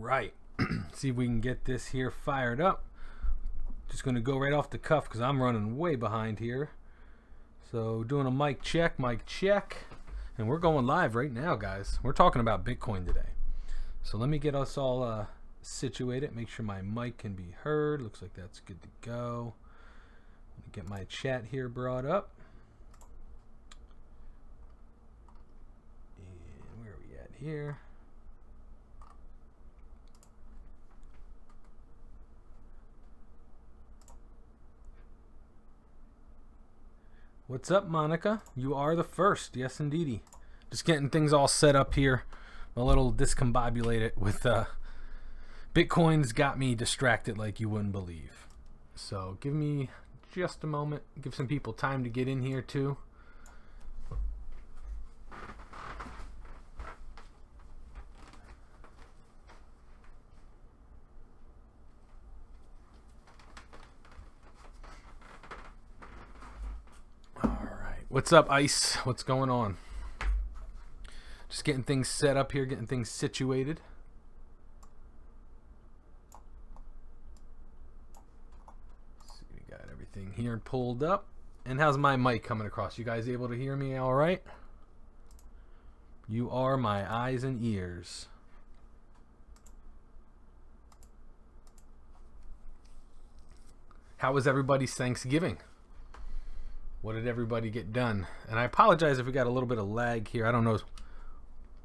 right. See if we can get this here fired up. Just going to go right off the cuff because I'm running way behind here. So doing a mic check. And we're going live right now, guys. We're talking about Bitcoin today. So let me get us all situated. Make sure my mic can be heard. Looks like that's good to go. Let me get my chat here brought up. And where are we at here? What's up, Monica? You are the first. Yes, indeedy. Just getting things all set up here. I'm a little discombobulated with Bitcoin's got me distracted like you wouldn't believe. So give me just a moment. Give some people time to get in here too. What's up, Ice? What's going on? Just getting things set up here, getting things situated. Let's see, we got everything here pulled up. And how's my mic coming across? You guys able to hear me all right? You are my eyes and ears. How was everybody's Thanksgiving? What did everybody get done? And I apologize if we got a little bit of lag here. I don't know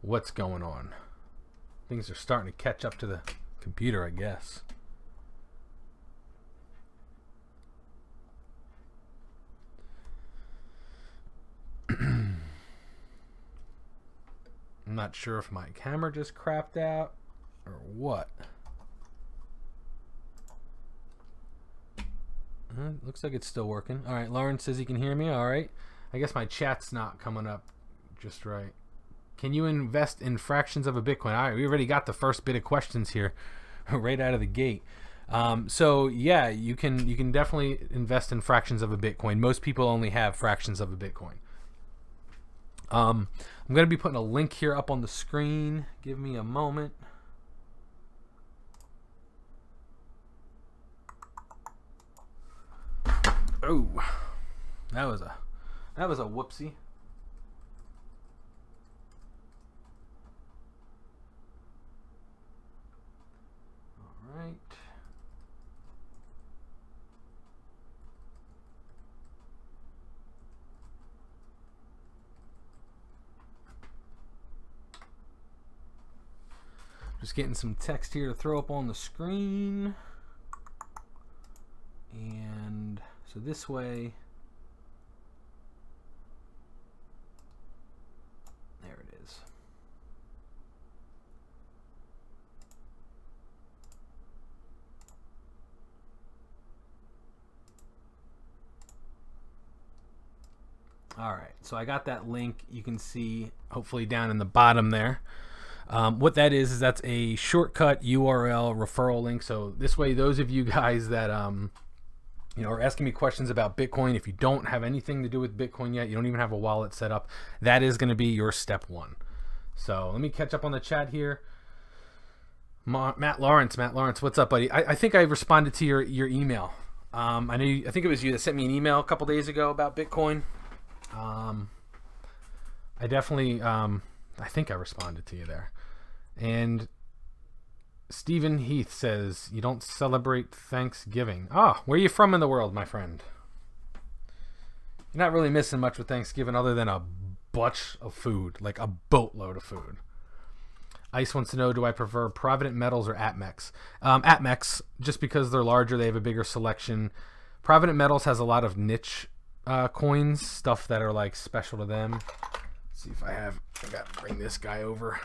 what's going on. Things are starting to catch up to the computer, I guess. I'm not sure if my camera just crapped out or what. Looks like it's still working. All right, Lauren says he can hear me. All right. I guess my chat's not coming up just right. Can you invest in fractions of a Bitcoin? All right, we already got the first bit of questions here right out of the gate. So yeah, you can definitely invest in fractions of a Bitcoin. Most people only have fractions of a Bitcoin. I'm going to be putting a link here up on the screen. Give me a moment. Oh, that was a whoopsie. All right. Just getting some text here to throw up on the screen. And so this way, there it is. All right, so I got that link. You can see hopefully down in the bottom there. What that is that's a shortcut URL referral link. So this way, those of you guys that you know, are asking me questions about Bitcoin. If you don't have anything to do with Bitcoin yet, you don't even have a wallet set up, that is going to be your step one. So let me catch up on the chat here. Matt Lawrence, what's up, buddy? I think I responded to your email. I think it was you that sent me an email a couple days ago about Bitcoin. I definitely, I think I responded to you there. And Stephen Heath says, you don't celebrate Thanksgiving. Ah, where are you from in the world, my friend? You're not really missing much with Thanksgiving other than a bunch of food, like a boatload of food. Ice wants to know, do I prefer Provident Metals or ATMEX? ATMEX, just because they're larger, they have a bigger selection. Provident Metals has a lot of niche coins, stuff that are like special to them. Let's see if I got to bring this guy over.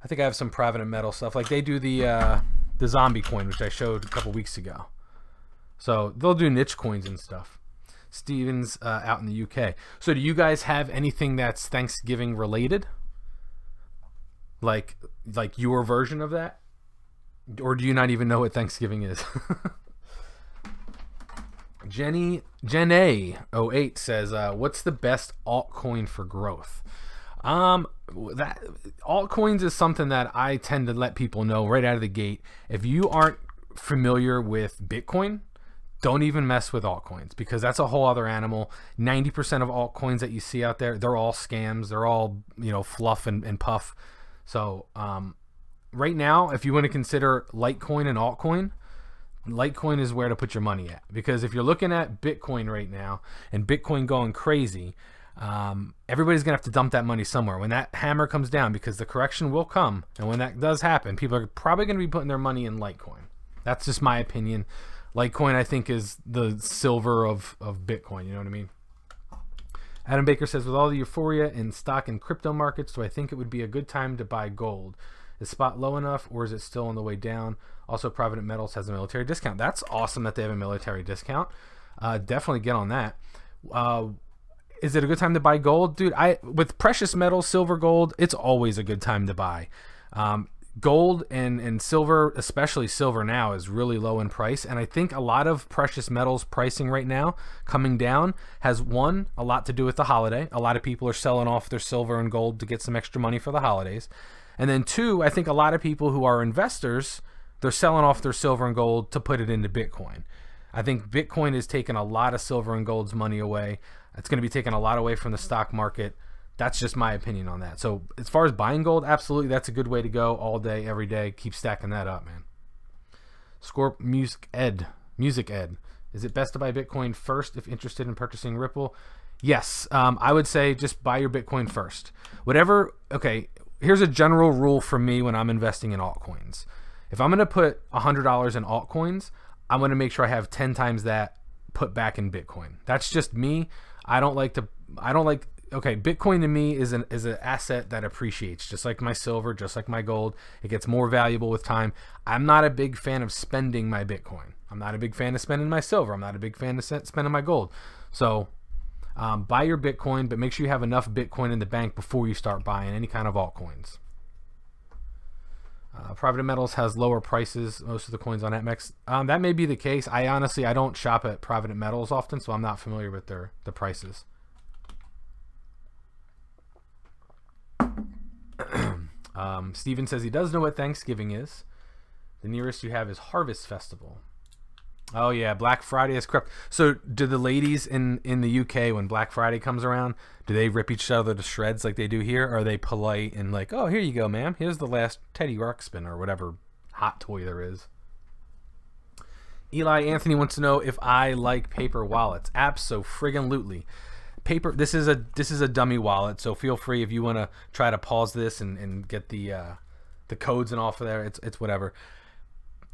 I think I have some Provident Metal stuff. Like they do the zombie coin, which I showed a couple weeks ago. So they'll do niche coins and stuff. Steven's out in the UK. So do you guys have anything that's Thanksgiving related? Like your version of that? Or do you not even know what Thanksgiving is? Jenny 08 says, what's the best altcoin for growth? That altcoins is something that I tend to let people know right out of the gate. If you aren't familiar with Bitcoin, don't even mess with altcoins, because that's a whole other animal. 90% of altcoins that you see out there, they're all scams. They're all, you know, fluff and puff. So right now, if you want to consider Litecoin and altcoin, Litecoin is where to put your money at, because if you're looking at Bitcoin right now and Bitcoin going crazy, everybody's gonna have to dump that money somewhere when that hammer comes down, because the correction will come, and when that does happen, people are probably going to be putting their money in Litecoin. That's just my opinion. Litecoin, I think, is the silver of Bitcoin. You know what I mean? Adam Baker says, with all the euphoria in stock and crypto markets, do I think it would be a good time to buy gold? Is spot low enough, or is it still on the way down? Also, Provident Metals has a military discount. That's awesome that they have a military discount. Definitely get on that. Is it a good time to buy gold? Dude, with precious metals, silver, gold, it's always a good time to buy. Gold and silver, especially silver now, is really low in price, and I think a lot of precious metals pricing right now coming down has, one, a lot to do with the holiday. A lot of people are selling off their silver and gold to get some extra money for the holidays. And then two, I think a lot of people who are investors, they're selling off their silver and gold to put it into Bitcoin. I think Bitcoin is taking a lot of silver and gold's money away. It's going to be taking a lot away from the stock market. That's just my opinion on that. So as far as buying gold, absolutely, that's a good way to go all day, every day. Keep stacking that up, man. Scorp Music Ed. Is it best to buy Bitcoin first if interested in purchasing Ripple? Yes. I would say just buy your Bitcoin first. Whatever. Okay, here's a general rule for me when I'm investing in altcoins. If I'm going to put $100 in altcoins, I'm going to make sure I have 10 times that put back in Bitcoin. That's just me. Okay, Bitcoin to me is an asset that appreciates, just like my silver, just like my gold. It gets more valuable with time. I'm not a big fan of spending my Bitcoin. I'm not a big fan of spending my silver. I'm not a big fan of spending my gold. So buy your Bitcoin, but make sure you have enough Bitcoin in the bank before you start buying any kind of altcoins. Provident Metals has lower prices, most of the coins on APMEX. That may be the case. I don't shop at Provident Metals often, so I'm not familiar with the prices. Steven says he does know what Thanksgiving is. The nearest you have is Harvest Festival. Oh yeah, Black Friday is corrupt. So do the ladies in the UK, when Black Friday comes around, do they rip each other to shreds like they do here? Or are they polite and like, oh, here you go, ma'am. Here's the last Teddy Ruxpin or whatever hot toy there is. Eli Anthony wants to know if I like paper wallets. Abso-friggin-lutely. Paper. This is a dummy wallet, so feel free if you want to try to pause this and get the codes and off of there. It's whatever.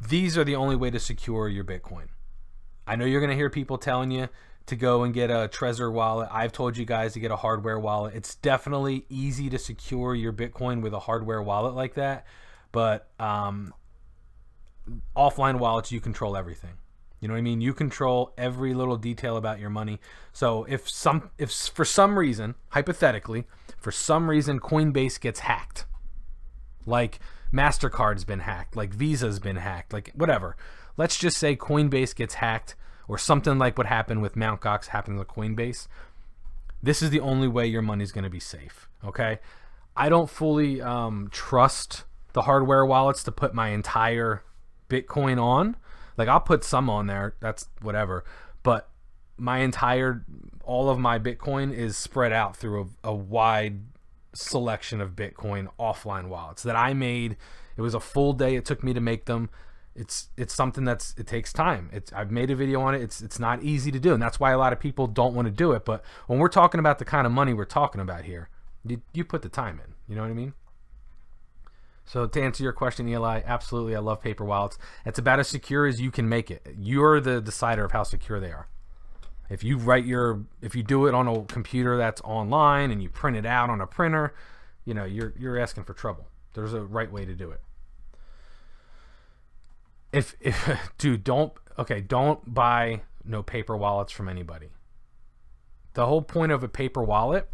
These are the only way to secure your Bitcoin. I know you're going to hear people telling you to go and get a Trezor wallet. I've told you guys to get a hardware wallet. It's definitely easy to secure your Bitcoin with a hardware wallet like that, but offline wallets, you control everything. You know what I mean? You control every little detail about your money. So if for some reason, hypothetically, for some reason Coinbase gets hacked, like MasterCard's been hacked, like Visa's been hacked, like whatever. Let's just say Coinbase gets hacked, or something like what happened with Mt. Gox happened with Coinbase. This is the only way your money's going to be safe, okay? I don't fully trust the hardware wallets to put my entire Bitcoin on. Like, I'll put some on there, that's whatever, but all of my Bitcoin is spread out through a wide selection of Bitcoin offline wallets that I made. It was a full day it took me to make them. It's something it takes time. I've made a video on it. It's not easy to do, and that's why a lot of people don't want to do it. But when we're talking about the kind of money we're talking about here, you put the time in. You know what I mean? So to answer your question, Eli, absolutely, I love paper wallets. It's about as secure as you can make it. You're the decider of how secure they are. If you do it on a computer that's online and you print it out on a printer, you know, you're asking for trouble. There's a right way to do it. Dude, don't buy no paper wallets from anybody. The whole point of a paper wallet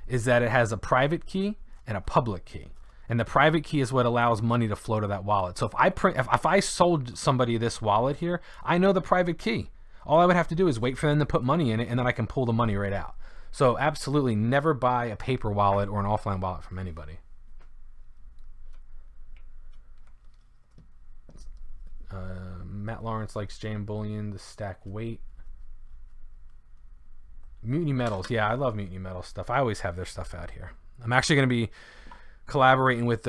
is that it has a private key and a public key. And the private key is what allows money to flow to that wallet. So if I sold somebody this wallet here, I know the private key. All I would have to do is wait for them to put money in it, and then I can pull the money right out. So absolutely never buy a paper wallet or an offline wallet from anybody. Matt Lawrence likes JM Bullion, the stack weight. Mutiny Metals. Yeah, I love Mutiny Metals stuff. I always have their stuff out here. I'm actually going to be collaborating with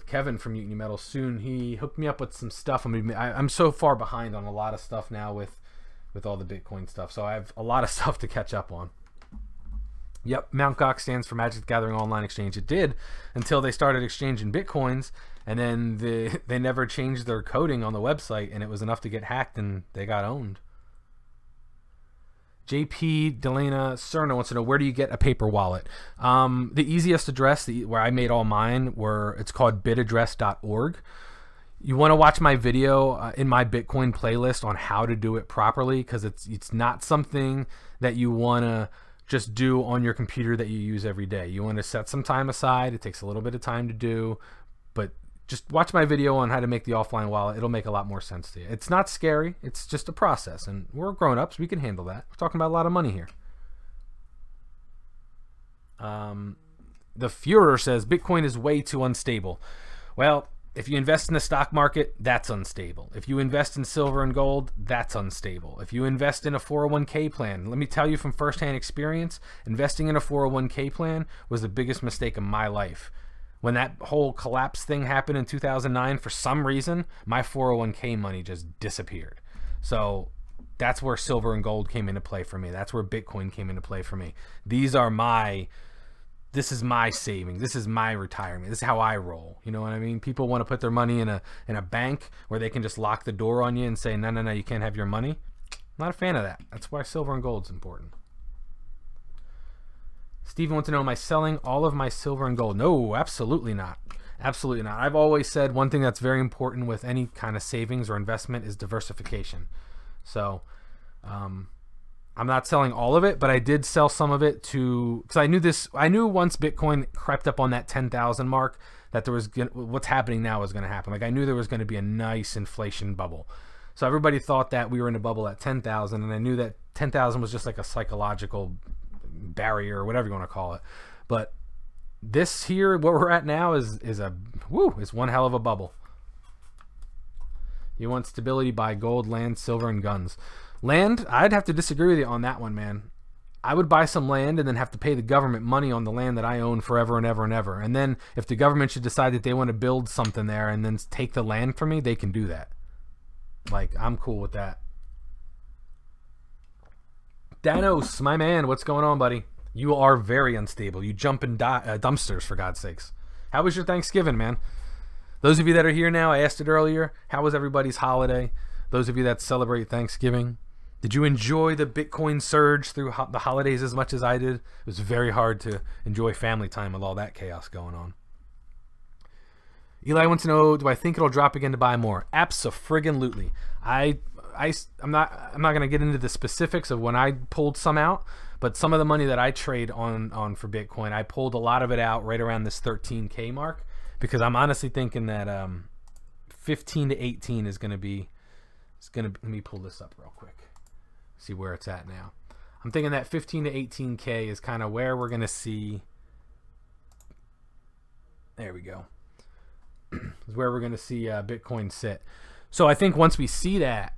Kevin from Mutiny Metals soon. He hooked me up with some stuff. I'm so far behind on a lot of stuff now with all the Bitcoin stuff. So I have a lot of stuff to catch up on. Yep, Mt. Gox stands for Magic the Gathering Online Exchange. It did until they started exchanging Bitcoins, and then they never changed their coding on the website, and it was enough to get hacked, and they got owned. JP Delana Cerna wants to know, where do you get a paper wallet? The easiest address where I made all mine it's called bitaddress.org. You want to watch my video in my Bitcoin playlist on how to do it properly, because it's not something that you want to just do on your computer that you use every day. You want to set some time aside. It takes a little bit of time to do, but just watch my video on how to make the offline wallet. It'll make a lot more sense to you. It's not scary. It's just a process, and we're grown-ups. We can handle that. We're talking about a lot of money here. The Führer says Bitcoin is way too unstable. Well, if you invest in the stock market, that's unstable. If you invest in silver and gold, that's unstable. If you invest in a 401k plan, let me tell you from firsthand experience, investing in a 401k plan was the biggest mistake of my life. When that whole collapse thing happened in 2009, for some reason, my 401k money just disappeared. So that's where silver and gold came into play for me. That's where Bitcoin came into play for me. This is my saving. This is my retirement. This is how I roll. You know what I mean? People want to put their money in a bank where they can just lock the door on you and say, no, you can't have your money. I'm not a fan of that. That's why silver and gold is important. Steven wants to know, am I selling all of my silver and gold? No, absolutely not. Absolutely not. I've always said one thing that's very important with any kind of savings or investment is diversification. So, I'm not selling all of it, but I did sell some of it because I knew once Bitcoin crept up on that 10,000 mark that what's happening now was going to happen. Like, I knew there was going to be a nice inflation bubble. So everybody thought that we were in a bubble at 10,000, and I knew that 10,000 was just like a psychological barrier or whatever you want to call it. But this here, what we're at now is one hell of a bubble. You want stability, buy gold, land, silver, and guns. Land, I'd have to disagree with you on that one, man. I would buy some land and then have to pay the government money on the land that I own forever and ever and ever. And then if the government should decide that they want to build something there and then take the land from me, they can do that. Like, I'm cool with that. Danos, my man, what's going on, buddy? You are very unstable. You jump in dumpsters, for God's sakes. How was your Thanksgiving, man? Those of you that are here now, I asked it earlier, how was everybody's holiday? Those of you that celebrate Thanksgiving, did you enjoy the Bitcoin surge through the holidays as much as I did? It was very hard to enjoy family time with all that chaos going on. Eli wants to know, do I think it'll drop again to buy more? Abso-friggin-lutely. I'm not going to get into the specifics of when I pulled some out, but some of the money that I trade on for Bitcoin, I pulled a lot of it out right around this 13K mark, because I'm honestly thinking that 15 to 18 is going to be, let me pull this up real quick, see where it's at now. I'm thinking that 15 to 18K is kind of where we're going to see, there we go, is where we're going to see Bitcoin sit. So I think once we see that,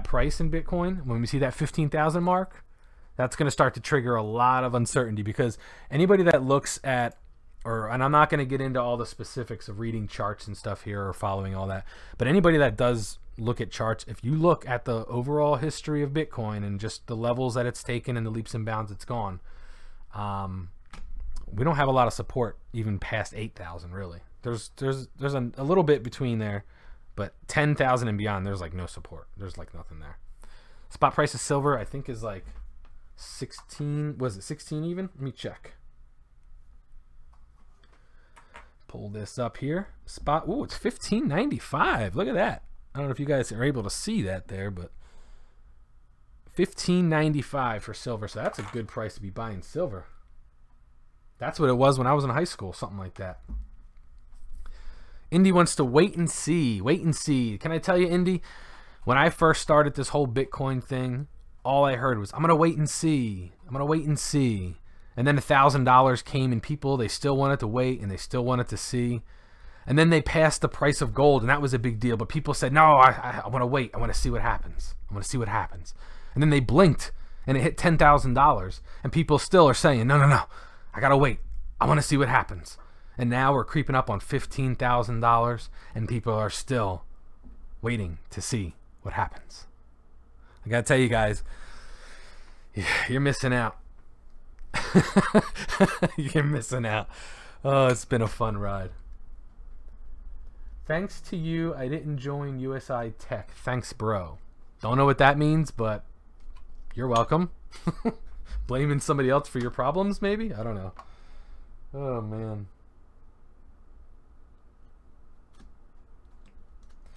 price in Bitcoin, when we see that 15,000 mark, that's going to start to trigger a lot of uncertainty, because anybody that looks at, and I'm not going to get into all the specifics of reading charts and stuff here or following all that, but anybody that does look at charts, if you look at the overall history of Bitcoin and just the levels that it's taken and the leaps and bounds it's gone, we don't have a lot of support even past 8,000 really. There's a little bit between there, but 10,000 and beyond, there's like no support. There's like nothing there. Spot price of silver, I think, is like 16. Was it 16 even? Let me check. Pull this up here. Spot. Ooh, it's 15.95. Look at that. I don't know if you guys are able to see that there, but 15.95 for silver. So that's a good price to be buying silver. That's what it was when I was in high school, something like that. Indy wants to wait and see. Wait and see. Can I tell you, Indy, when I first started this whole Bitcoin thing, all I heard was, I'm going to wait and see. I'm going to wait and see. And then $1,000 came and people, they still wanted to wait and they still wanted to see. And then they passed the price of gold and that was a big deal. But people said, no, I want to wait. I want to see what happens. I want to see what happens. And then they blinked and it hit $10,000. And people still are saying, no, I got to wait. I want to see what happens. And now we're creeping up on $15,000 and people are still waiting to see what happens. I got to tell you guys, you're missing out. You're missing out. Oh, it's been a fun ride. Thanks to you, I didn't join USI Tech. Thanks, bro. Don't know what that means, but you're welcome. Blaming somebody else for your problems, maybe? I don't know. Oh, man.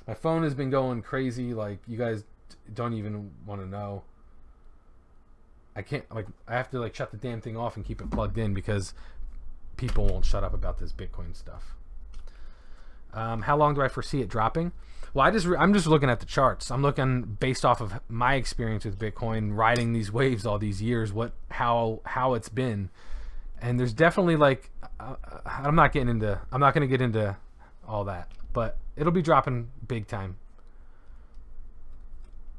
My phone has been going crazy. Like, you guys don't even want to know. I can't, like, I have to, like, shut the damn thing off and keep it plugged in because people won't shut up about this Bitcoin stuff. How long do I foresee it dropping? Well, I'm just looking at the charts. I'm looking based off of my experience with Bitcoin, riding these waves all these years, how it's been. And there's definitely, like, I'm not going to get into all that, but it'll be dropping big time.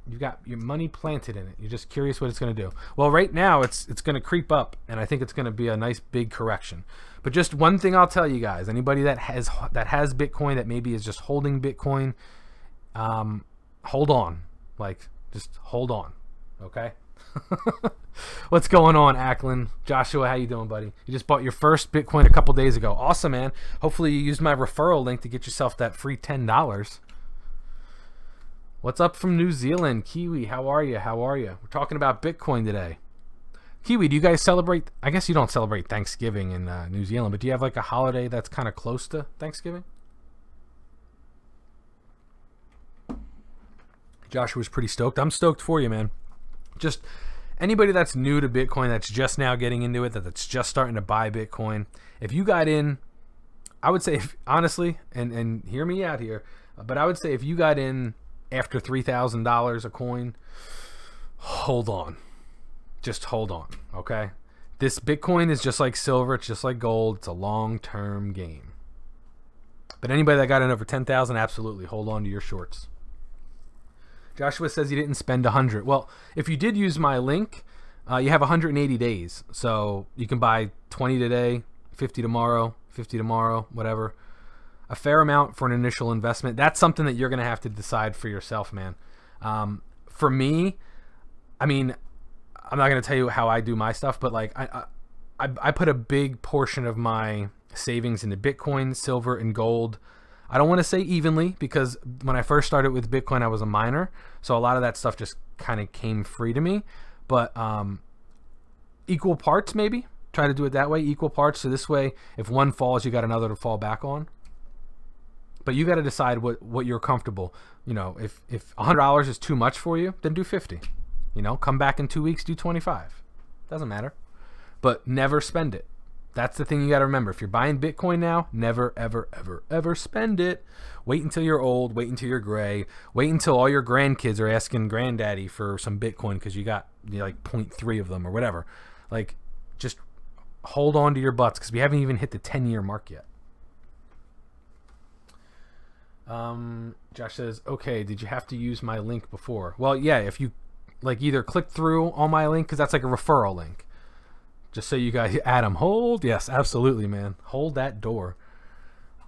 You've got your money planted in it. You're just curious what it's going to do. Well, right now it's going to creep up, and I think it's going to be a nice big correction. But just one thing I'll tell you guys: anybody that has Bitcoin, that maybe is just holding Bitcoin, hold on. Like, just hold on, okay? What's going on, Ackland? Joshua, how you doing, buddy? You just bought your first Bitcoin a couple days ago. Awesome, man. Hopefully you used my referral link to get yourself that free $10. What's up from New Zealand? Kiwi, how are you? How are you? We're talking about Bitcoin today. Kiwi, do you guys celebrate? I guess you don't celebrate Thanksgiving in New Zealand, but do you have like a holiday that's kind of close to Thanksgiving? Joshua's pretty stoked. I'm stoked for you, man. Just anybody that's new to Bitcoin, that's just now getting into it, that's just starting to buy Bitcoin. If you got in, I would say, honestly, and hear me out here, but I would say if you got in after $3,000 a coin, hold on. Just hold on, okay? This Bitcoin is just like silver. It's just like gold. It's a long-term game. But anybody that got in over 10,000, absolutely hold on to your shorts. Joshua says he didn't spend 100. Well, if you did use my link, you have 180 days. So you can buy 20 today, 50 tomorrow, 50 tomorrow, whatever. A fair amount for an initial investment. That's something that you're going to have to decide for yourself, man. For me, I mean, I'm not going to tell you how I do my stuff, but like I put a big portion of my savings into Bitcoin, silver, and gold. I don't want to say evenly because when I first started with Bitcoin, I was a miner. So a lot of that stuff just kind of came free to me. But equal parts, maybe. Try to do it that way, equal parts. So this way, if one falls, you got another to fall back on. But you got to decide what you're comfortable. You know, if $100 is too much for you, then do 50. You know, come back in 2 weeks, do 25. Doesn't matter. But never spend it. That's the thing you got to remember. If you're buying Bitcoin now, never, ever, ever, ever spend it. Wait until you're old. Wait until you're gray. Wait until all your grandkids are asking granddaddy for some Bitcoin because you got like 0.3 of them or whatever. Like, just hold on to your butts because we haven't even hit the 10-year mark yet. Josh says, okay, did you have to use my link before? Well, yeah, if you like either click through on my link, because that's like a referral link. Just so you guys, Adam, hold. Yes, absolutely, man. Hold that door.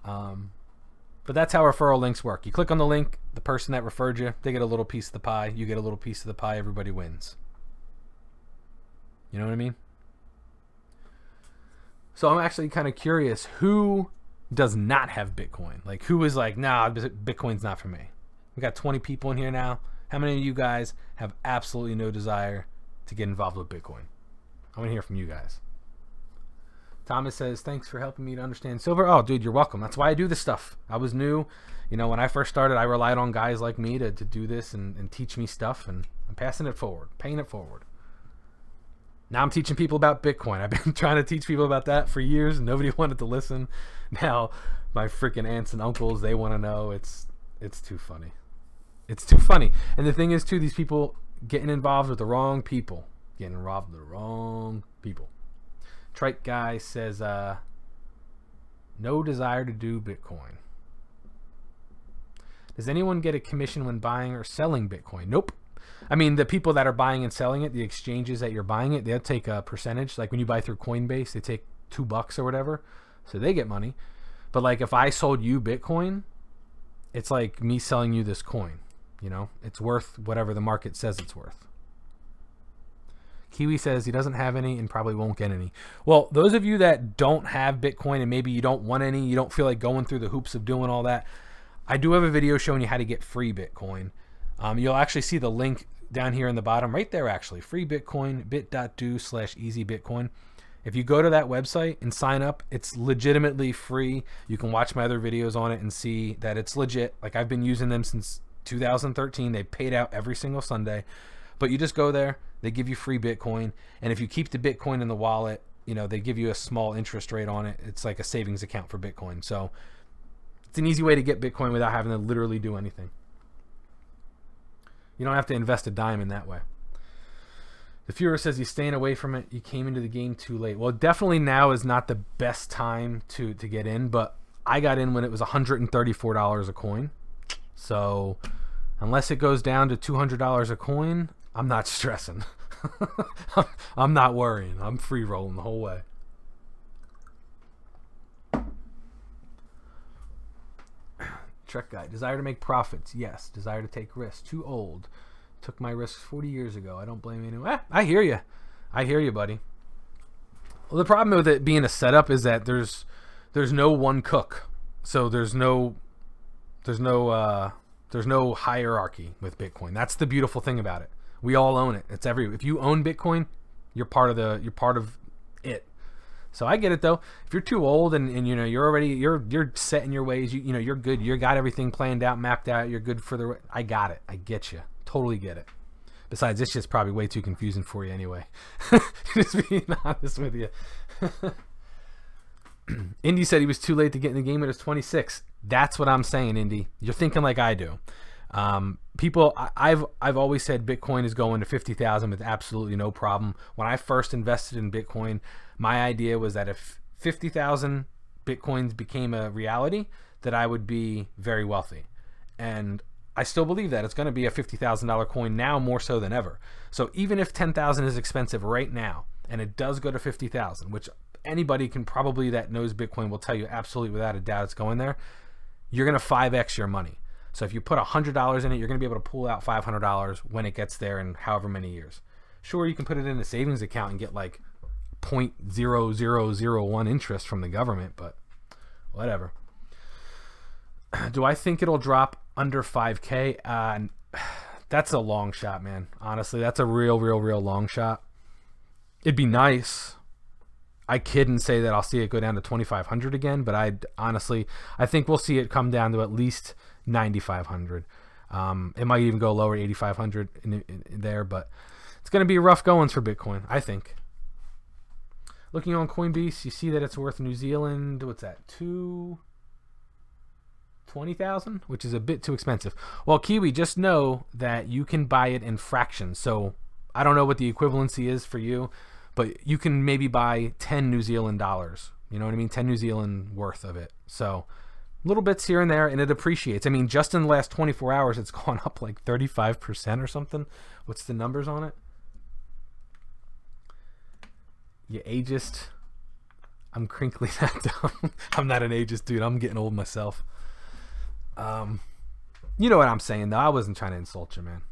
But that's how referral links work. You click on the link, the person that referred you, they get a little piece of the pie. You get a little piece of the pie. Everybody wins. You know what I mean? So I'm actually kind of curious who does not have Bitcoin. Like, who is like, nah, Bitcoin's not for me. We got 20 people in here now. How many of you guys have absolutely no desire to get involved with Bitcoin? I want to hear from you guys. Thomas says, thanks for helping me to understand silver. Oh, dude, you're welcome. That's why I do this stuff. I was new. You know, when I first started, I relied on guys like me to do this and teach me stuff, and I'm passing it forward, paying it forward. Now I'm teaching people about Bitcoin. I've been trying to teach people about that for years, and nobody wanted to listen. Now my freaking aunts and uncles, they want to know. It's too funny. It's too funny. And the thing is, too, these people, getting involved with the wrong people. Getting involved with the wrong people. Trike Guy says, no desire to do Bitcoin. Does anyone get a commission when buying or selling Bitcoin? Nope. I mean, the people that are buying and selling it, the exchanges that you're buying it, they'll take a percentage. Like when you buy through Coinbase, they take $2 or whatever. So they get money. But like if I sold you Bitcoin, it's like me selling you this coin. You know, it's worth whatever the market says it's worth. Kiwi says he doesn't have any and probably won't get any. Well, those of you that don't have Bitcoin and maybe you don't want any, you don't feel like going through the hoops of doing all that, I do have a video showing you how to get free Bitcoin. You'll actually see the link down here in the bottom, right there actually, free Bitcoin, bit.do/easybitcoin. If you go to that website and sign up, it's legitimately free. You can watch my other videos on it and see that it's legit. Like I've been using them since 2013. They paid out every single Sunday. But you just go there, they give you free Bitcoin, and if you keep the Bitcoin in the wallet, you know, they give you a small interest rate on it. It's like a savings account for Bitcoin. So it's an easy way to get Bitcoin without having to literally do anything. You don't have to invest a dime in that way. The Führer says he's staying away from it. You came into the game too late. Well, definitely now is not the best time to get in, but I got in when it was $134 a coin. So unless it goes down to $200 a coin, I'm not stressing. I'm not worrying. I'm free rolling the whole way. Trek Guy. Desire to make profits. Yes. Desire to take risks. Too old. Took my risks 40 years ago. I don't blame anyone. I hear you. I hear you, buddy. Well, the problem with it being a setup is that there's no one cook. So there's no hierarchy with Bitcoin. That's the beautiful thing about it. We all own it. It's if you own Bitcoin, you're part of it. So I get it though. If you're too old and you know you're set in your ways, you know you're good. You got everything planned out, mapped out. You're good for the. I got it. I get you. Totally get it. Besides, this shit's probably way too confusing for you anyway. Just being honest with you. Indy said he was too late to get in the game at his 26. That's what I'm saying, Indy. You're thinking like I do. People, I've always said Bitcoin is going to 50,000 with absolutely no problem. When I first invested in Bitcoin, my idea was that if 50,000 Bitcoins became a reality, that I would be very wealthy. And I still believe that it's going to be a $50,000 coin now more so than ever. So even if 10,000 is expensive right now, and it does go to 50,000, which anybody can probably that knows Bitcoin will tell you absolutely without a doubt it's going there, you're going to 5x your money. So if you put $100 in it, you're going to be able to pull out $500 when it gets there in however many years. Sure, you can put it in a savings account and get like 0.0001 interest from the government, but whatever. Do I think it'll drop under 5K? That's a long shot, man. Honestly, that's a real long shot. It'd be nice. I kid and say that I'll see it go down to 2,500 again, but I think we'll see it come down to at least 9,500. It might even go lower, 8,500 in there, but it's going to be rough goings for Bitcoin, I think. Looking on Coinbase, you see that it's worth New Zealand, what's that, 20,000, which is a bit too expensive. Well, Kiwi, just know that you can buy it in fractions. So I don't know what the equivalency is for you, but you can maybe buy 10 New Zealand dollars. You know what I mean? 10 New Zealand worth of it. So little bits here and there, and it appreciates. I mean, just in the last 24 hours, it's gone up like 35% or something. What's the numbers on it? You ageist. I'm crinkly that dumb. I'm not an ageist, dude. I'm getting old myself. You know what I'm saying, though. I wasn't trying to insult you, man.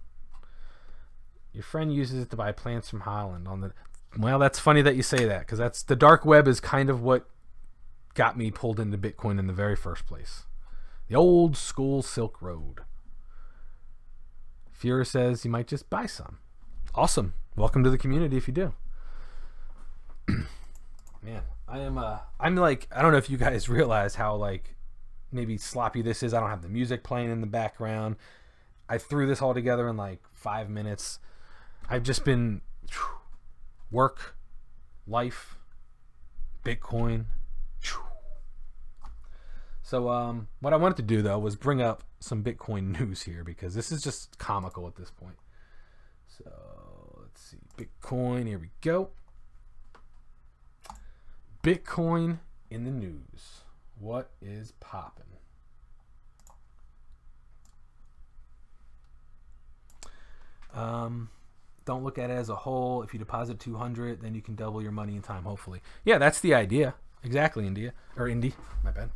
Your friend uses it to buy plants from Holland. Well, that's funny that you say that, because that's the dark web is kind of what got me pulled into Bitcoin in the very first place. The old school Silk Road. Führer says you might just buy some. Awesome. Welcome to the community if you do. Man, I'm like, I don't know if you guys realize how like maybe sloppy this is. I don't have the music playing in the background. I threw this all together in like 5 minutes. I've just been work, life, Bitcoin. So what I wanted to do though was bring up some Bitcoin news here, because this is just comical at this point. So let's see, Bitcoin, here we go. Bitcoin in the news. What is popping? Don't look at it as a whole. If you deposit 200, then you can double your money in time, hopefully. Yeah, that's the idea. Exactly, Indy. My bad.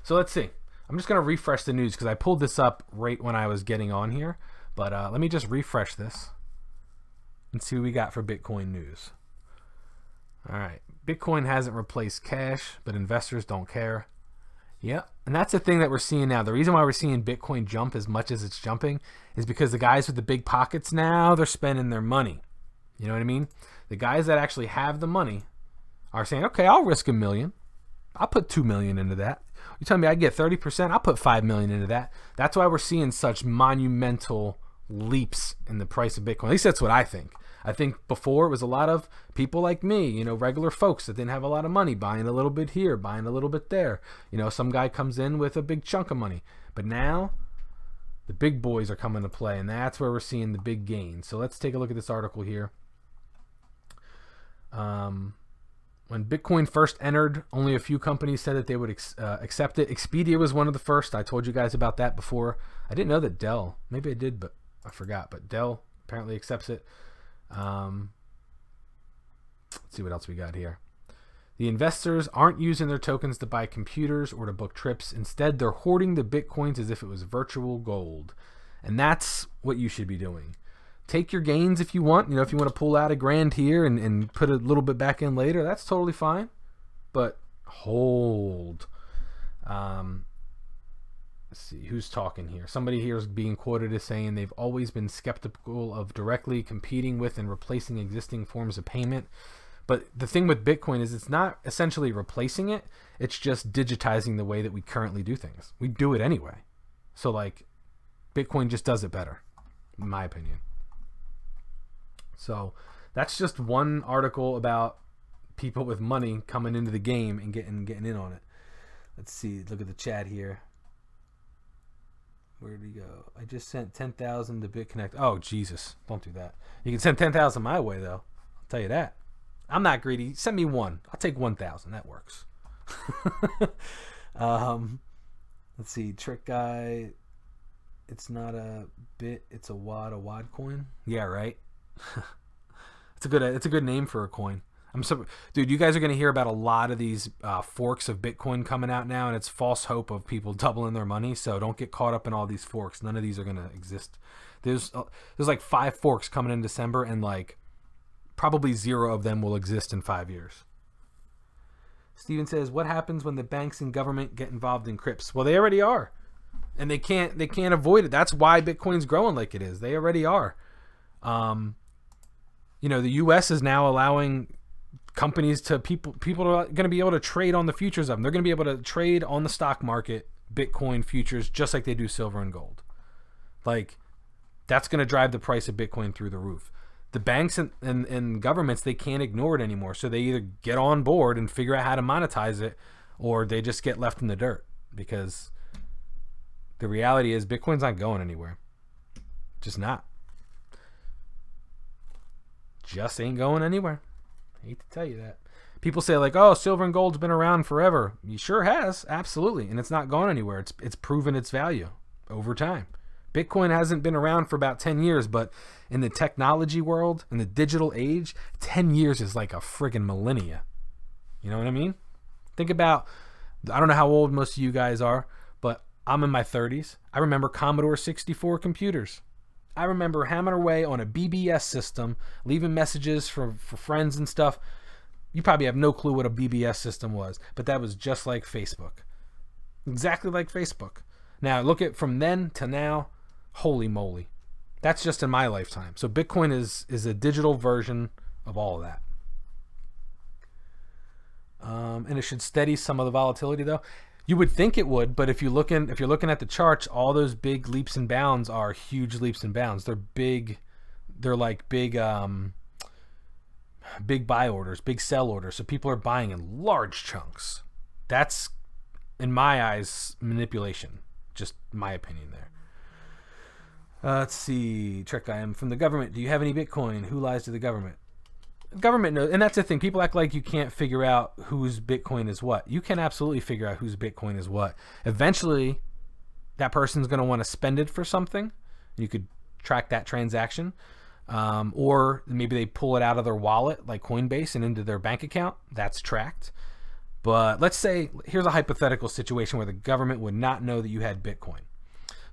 So let's see. I'm just going to refresh the news because I pulled this up right when I was getting on here. But let me just refresh this and see what we got for Bitcoin news. All right. Bitcoin hasn't replaced cash, but investors don't care. Yeah, and that's the thing that we're seeing now. The reason why we're seeing Bitcoin jump as much as it's jumping is because the guys with the big pockets now, they're spending their money. You know what I mean? The guys that actually have the money are saying, okay, I'll risk $1 million. I'll put $2 million into that. You tell me I get 30%, I'll put $5 million into that. That's why we're seeing such monumental leaps in the price of Bitcoin. At least that's what I think. I think before it was a lot of people like me, you know, regular folks that didn't have a lot of money, buying a little bit here, buying a little bit there. You know, some guy comes in with a big chunk of money. But now the big boys are coming to play, and that's where we're seeing the big gains. So let's take a look at this article here. When Bitcoin first entered, only a few companies said that they would accept it. Expedia was one of the first. I told you guys about that before. I didn't know that Dell, maybe I did, but I forgot. But Dell apparently accepts it. Let's see what else we got here. The investors aren't using their tokens to buy computers or to book trips. Instead, they're hoarding the Bitcoins as if it was virtual gold. And that's what you should be doing. Take your gains if you want. You know, if you want to pull out $1,000 here and put a little bit back in later, that's totally fine. But hold. Let's see, who's talking here? Somebody here is being quoted as saying they've always been skeptical of directly competing with and replacing existing forms of payment. But the thing with Bitcoin is it's not essentially replacing it. It's just digitizing the way that we currently do things. We do it anyway. So like Bitcoin just does it better, in my opinion. So that's just one article about people with money coming into the game and getting in on it. Let's see, look at the chat here. Where did he go? I just sent 10,000 to BitConnect. Oh, Jesus. Don't do that. You can send 10,000 my way, though. I'll tell you that. I'm not greedy. Send me one. I'll take 1,000. That works. Let's see. Trick guy. It's not a bit. It's a wad coin. Yeah, right. It's a good name for a coin. Dude, you guys are going to hear about a lot of these forks of Bitcoin coming out now, and it's false hope of people doubling their money, so don't get caught up in all these forks. None of these are going to exist. There's like 5 forks coming in December, and like probably 0 of them will exist in 5 years. Steven says, what happens when the banks and government get involved in crypts? Well, they already are, and they can't avoid it. That's why Bitcoin's growing like it is. They already are. You know, the U.S. is now allowing companies to people are going to be able to trade on the futures of them. They're going to be able to trade on the stock market Bitcoin futures just like they do silver and gold. Like, that's going to drive the price of Bitcoin through the roof. The banks and governments, they can't ignore it anymore. So they either get on board and figure out how to monetize it, or they just get left in the dirt, because the reality is Bitcoin's not going anywhere. Just not. Just ain't going anywhere. I hate to tell you that. People say like, oh, silver and gold's been around forever. It sure has, absolutely, and it's not gone anywhere. It's proven its value over time. Bitcoin hasn't been around for about 10 years, but in the technology world, in the digital age, 10 years is like a friggin' millennia. You know what I mean? Think about, I don't know how old most of you guys are, but I'm in my 30s. I remember Commodore 64 computers. I remember hammering away on a BBS system, leaving messages for friends and stuff. You probably have no clue what a BBS system was, but that was just like Facebook. Exactly like Facebook. Now, look at from then to now, holy moly. That's just in my lifetime. So Bitcoin is a digital version of all of that. And it should steady some of the volatility, though. You would think it would, but if you're looking at the charts, all those big leaps and bounds are huge leaps and bounds. They're big. They're like big buy orders, big sell orders. So people are buying in large chunks. That's, in my eyes, manipulation. Just my opinion there. Let's see. Trick, I am from the government. Do you have any Bitcoin? Who lies to the government? Government knows, and that's the thing. People act like you can't figure out whose Bitcoin is what. You can absolutely figure out whose Bitcoin is what. Eventually, that person's going to want to spend it for something. You could track that transaction. Or maybe they pull it out of their wallet, like Coinbase, and into their bank account. That's tracked. But let's say, here's a hypothetical situation where the government would not know that you had Bitcoin.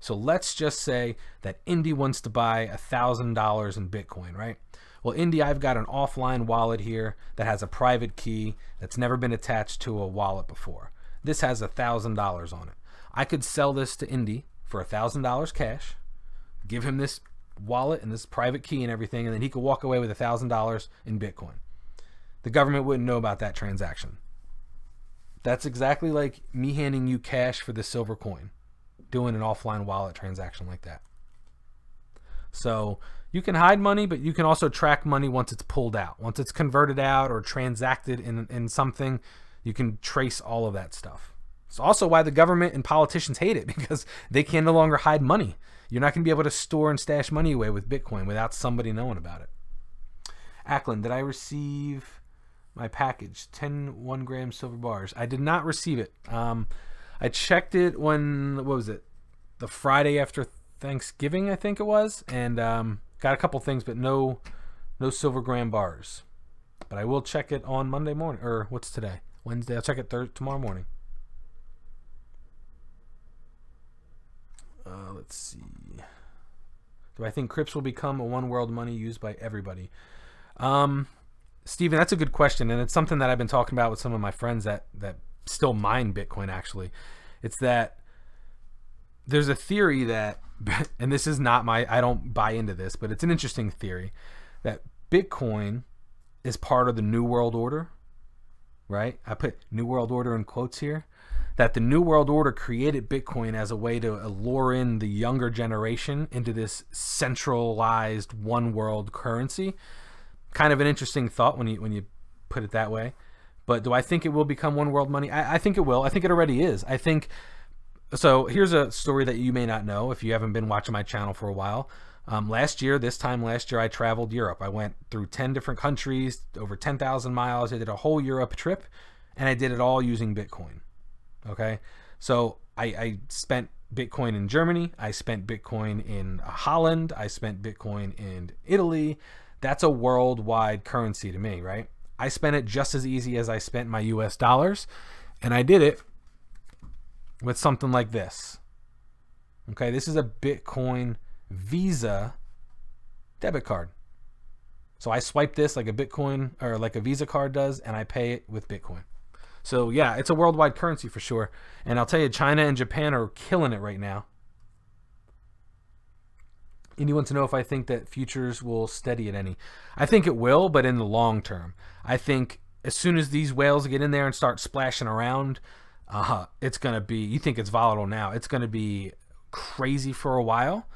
So let's just say that Indy wants to buy $1,000 in Bitcoin, right? Well, Indy, I've got an offline wallet here that has a private key that's never been attached to a wallet before. This has $1,000 on it. I could sell this to Indy for $1,000 cash, give him this wallet and this private key and everything, and then he could walk away with $1,000 in Bitcoin. The government wouldn't know about that transaction. That's exactly like me handing you cash for the silver coin, doing an offline wallet transaction like that. So you can hide money, but you can also track money once it's pulled out. Once it's converted out or transacted in something, you can trace all of that stuff. It's also why the government and politicians hate it, because they can no longer hide money. You're not going to be able to store and stash money away with Bitcoin without somebody knowing about it. Ackland, did I receive my package? 10 1-gram silver bars. I did not receive it. I checked it when, what was it? The Friday after Thanksgiving, I think it was, and got a couple things, but no silver gram bars. But I will check it on Monday morning, or what's today? Wednesday. I'll check it tomorrow morning. Let's see. Do I think crypts will become a one world money used by everybody? Steven, that's a good question, and it's something that I've been talking about with some of my friends that still mine Bitcoin, actually. It's that there's a theory that, and this is not I don't buy into this, but it's an interesting theory, that Bitcoin is part of the New World Order, right? I put New World Order in quotes here. That the New World Order created Bitcoin as a way to lure in the younger generation into this centralized one world currency. Kind of an interesting thought when you put it that way. But do I think it will become one world money? I think it will. I think it already is. I think so. Here's a story that you may not know if you haven't been watching my channel for a while. This time last year, I traveled Europe. I went through 10 different countries, over 10,000 miles. I did a whole Europe trip, and I did it all using Bitcoin. Okay, so I spent Bitcoin in Germany. I spent Bitcoin in Holland. I spent Bitcoin in Italy. That's a worldwide currency to me, right? I spent it just as easy as I spent my US dollars, and I did it with something like this. Okay, this is a Bitcoin Visa debit card. So I swipe this like a Bitcoin or like a Visa card does, and I pay it with Bitcoin. So yeah, it's a worldwide currency for sure. And I'll tell you, China and Japan are killing it right now. And you want to know if I think that futures will steady at any. I think it will, but in the long term. I think as soon as these whales get in there and start splashing around, it's going to be, you think it's volatile now, it's going to be crazy for a while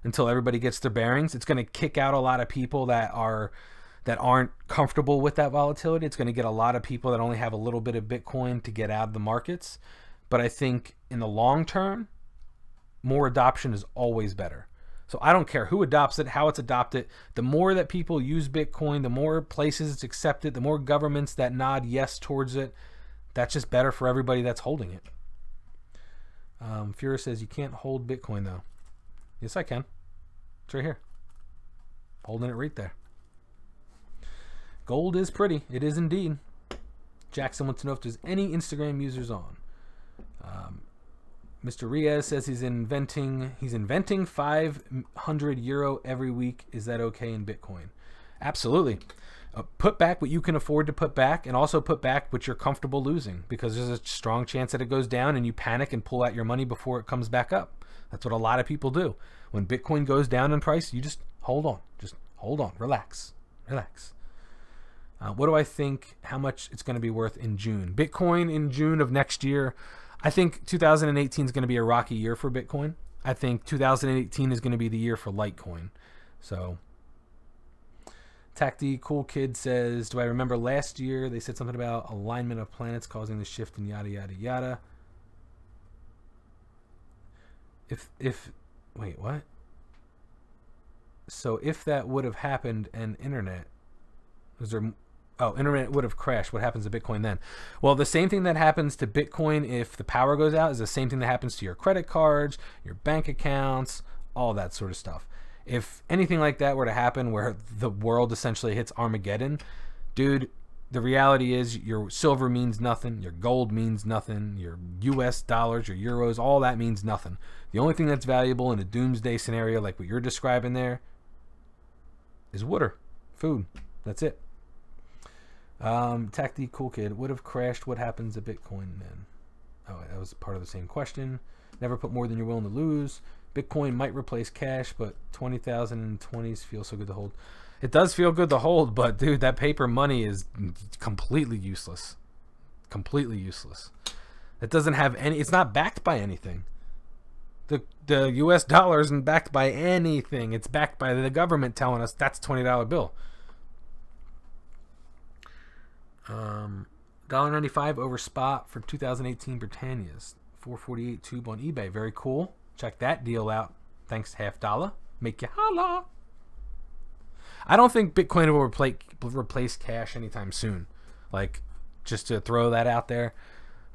until everybody gets their bearings. It's going to kick out a lot of people that aren't comfortable with that volatility. It's going to get a lot of people that only have a little bit of Bitcoin to get out of the markets. But I think in the long term, more adoption is always better. So I don't care who adopts it, how it's adopted. The more that people use Bitcoin, the more places it's accepted, the more governments that nod yes towards it. That's just better for everybody that's holding it. Fura says you can't hold Bitcoin though. Yes, I can. It's right here. Holding it right there. Gold is pretty. It is indeed. Jackson wants to know if there's any Instagram users on. Mr. Riaz says he's inventing €500 every week. Is that okay in Bitcoin? Absolutely. Put back what you can afford to put back, and also put back what you're comfortable losing, because there's a strong chance that it goes down and you panic and pull out your money before it comes back up. That's what a lot of people do. When Bitcoin goes down in price, you just hold on. Just hold on. Relax. Relax. What do I think how much it's going to be worth in June? Bitcoin in June of next year, I think 2018 is going to be a rocky year for Bitcoin. I think 2018 is going to be the year for Litecoin. So, Tacti Cool Kid says, do I remember last year they said something about alignment of planets causing the shift and yada, yada, yada. Wait, what? So if that would have happened and internet, was there? Oh, internet would have crashed. What happens to Bitcoin then? Well, the same thing that happens to Bitcoin if the power goes out is the same thing that happens to your credit cards, your bank accounts, all that sort of stuff. If anything like that were to happen where the world essentially hits Armageddon, dude, the reality is your silver means nothing, your gold means nothing, your US dollars, your euros, all that means nothing. The only thing that's valuable in a doomsday scenario like what you're describing there is water, food. That's it. Tacti Cool Kid would have crashed. What happens to Bitcoin then? Oh, that was part of the same question. Never put more than you're willing to lose. Bitcoin might replace cash, but 20,000 in 20s feels so good to hold. It does feel good to hold, but dude, that paper money is completely useless. Completely useless. It doesn't have any. It's not backed by anything. The US dollar isn't backed by anything. It's backed by the government telling us that's a $20 bill. $1.95 over spot for 2018 Britannias. 448 tube on eBay. Very cool. Check that deal out. Thanks, $half. Make you holla. I don't think Bitcoin will replace cash anytime soon. Like, just to throw that out there.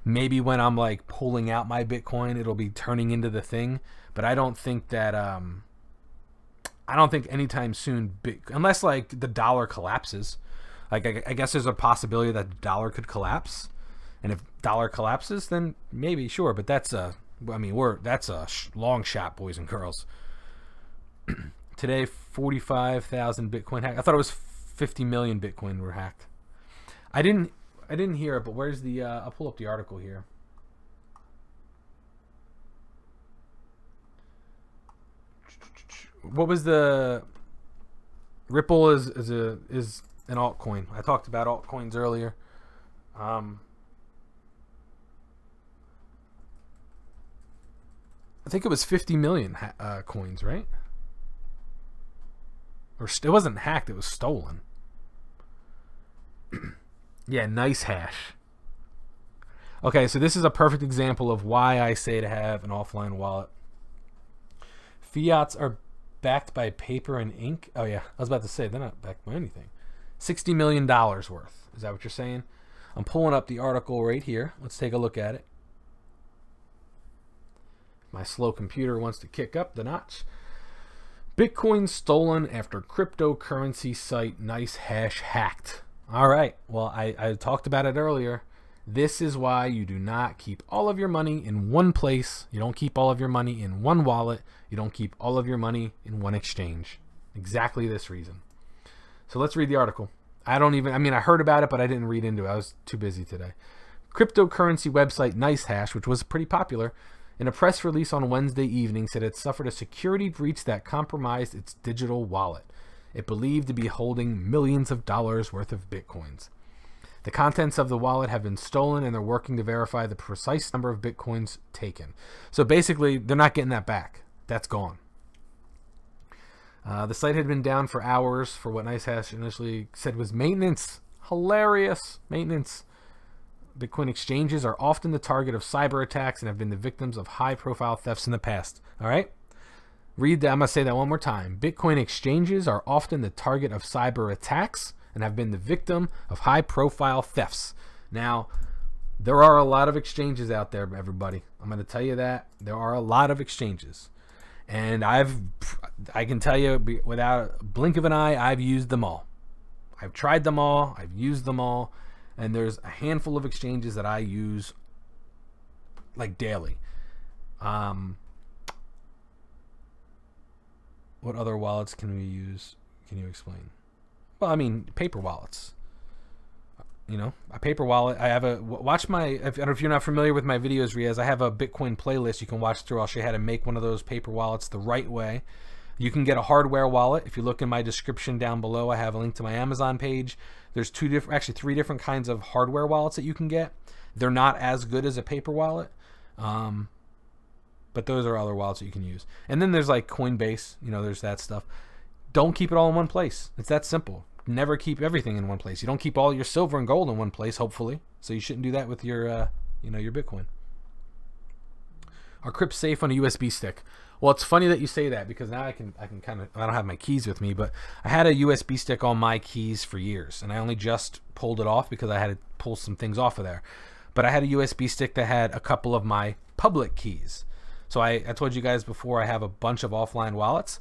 Maybe when I'm like pulling out my Bitcoin, it'll be turning into the thing. But I don't think that I don't think anytime soon, unless like the dollar collapses. Like I guess there's a possibility that the dollar could collapse, and if dollar collapses, then maybe sure. But that's a long shot, boys and girls. Today, 45,000 Bitcoin hacked. I thought it was 50 million Bitcoin were hacked. I didn't hear it, but where's the? I'll pull up the article here. What was the? Ripple is an altcoin. I talked about altcoins earlier. I think it was 50 million coins, right? Or it wasn't hacked, it was stolen. Yeah, nice hash. Okay, so this is a perfect example of why I say to have an offline wallet. Fiats are backed by paper and ink. Oh yeah, I was about to say they're not backed by anything. $60 million worth. Is that what you're saying? I'm pulling up the article right here. Let's take a look at it. My slow computer wants to kick up the notch. Bitcoin stolen after cryptocurrency site Nice Hash hacked. All right. Well, I talked about it earlier. This is why you do not keep all of your money in one place. You don't keep all of your money in one wallet. You don't keep all of your money in one exchange. Exactly this reason. So let's read the article. I heard about it, but I didn't read into it. I was too busy today. Cryptocurrency website NiceHash, which was pretty popular, in a press release on Wednesday evening said it suffered a security breach that compromised its digital wallet. It believed to be holding millions of dollars worth of Bitcoins. The contents of the wallet have been stolen, and they're working to verify the precise number of Bitcoins taken. So basically, they're not getting that back. That's gone. The site had been down for hours for what NiceHash initially said was maintenance. Hilarious maintenance. Bitcoin exchanges are often the target of cyber attacks and have been the victims of high-profile thefts in the past. All right? I'm going to say that one more time. Bitcoin exchanges are often the target of cyber attacks and have been the victim of high-profile thefts. Now, there are a lot of exchanges out there, everybody. I'm going to tell you that. There are a lot of exchanges. And I can tell you without a blink of an eye, I've used them all. I've tried them all. I've used them all. And there's a handful of exchanges that I use like daily. What other wallets can we use? Can you explain? Well, I mean, paper wallets. You know, a paper wallet. I have I don't know if you're not familiar with my videos, Riaz. I have a Bitcoin playlist you can watch through. I'll show you how to make one of those paper wallets the right way. You can get a hardware wallet. If you look in my description down below, I have a link to my Amazon page. There's three different kinds of hardware wallets that you can get. They're not as good as a paper wallet, but those are other wallets that you can use. And then there's like Coinbase. You know, there's that stuff. Don't keep it all in one place. It's that simple. Never keep everything in one place. You don't keep all your silver and gold in one place, hopefully. So you shouldn't do that with your, your Bitcoin. Are crypts safe on a USB stick? Well, it's funny that you say that because now I can kind of, I don't have my keys with me, but I had a USB stick on my keys for years, and I only just pulled it off because I had to pull some things off of there. But I had a USB stick that had a couple of my public keys. So I told you guys before, I have a bunch of offline wallets.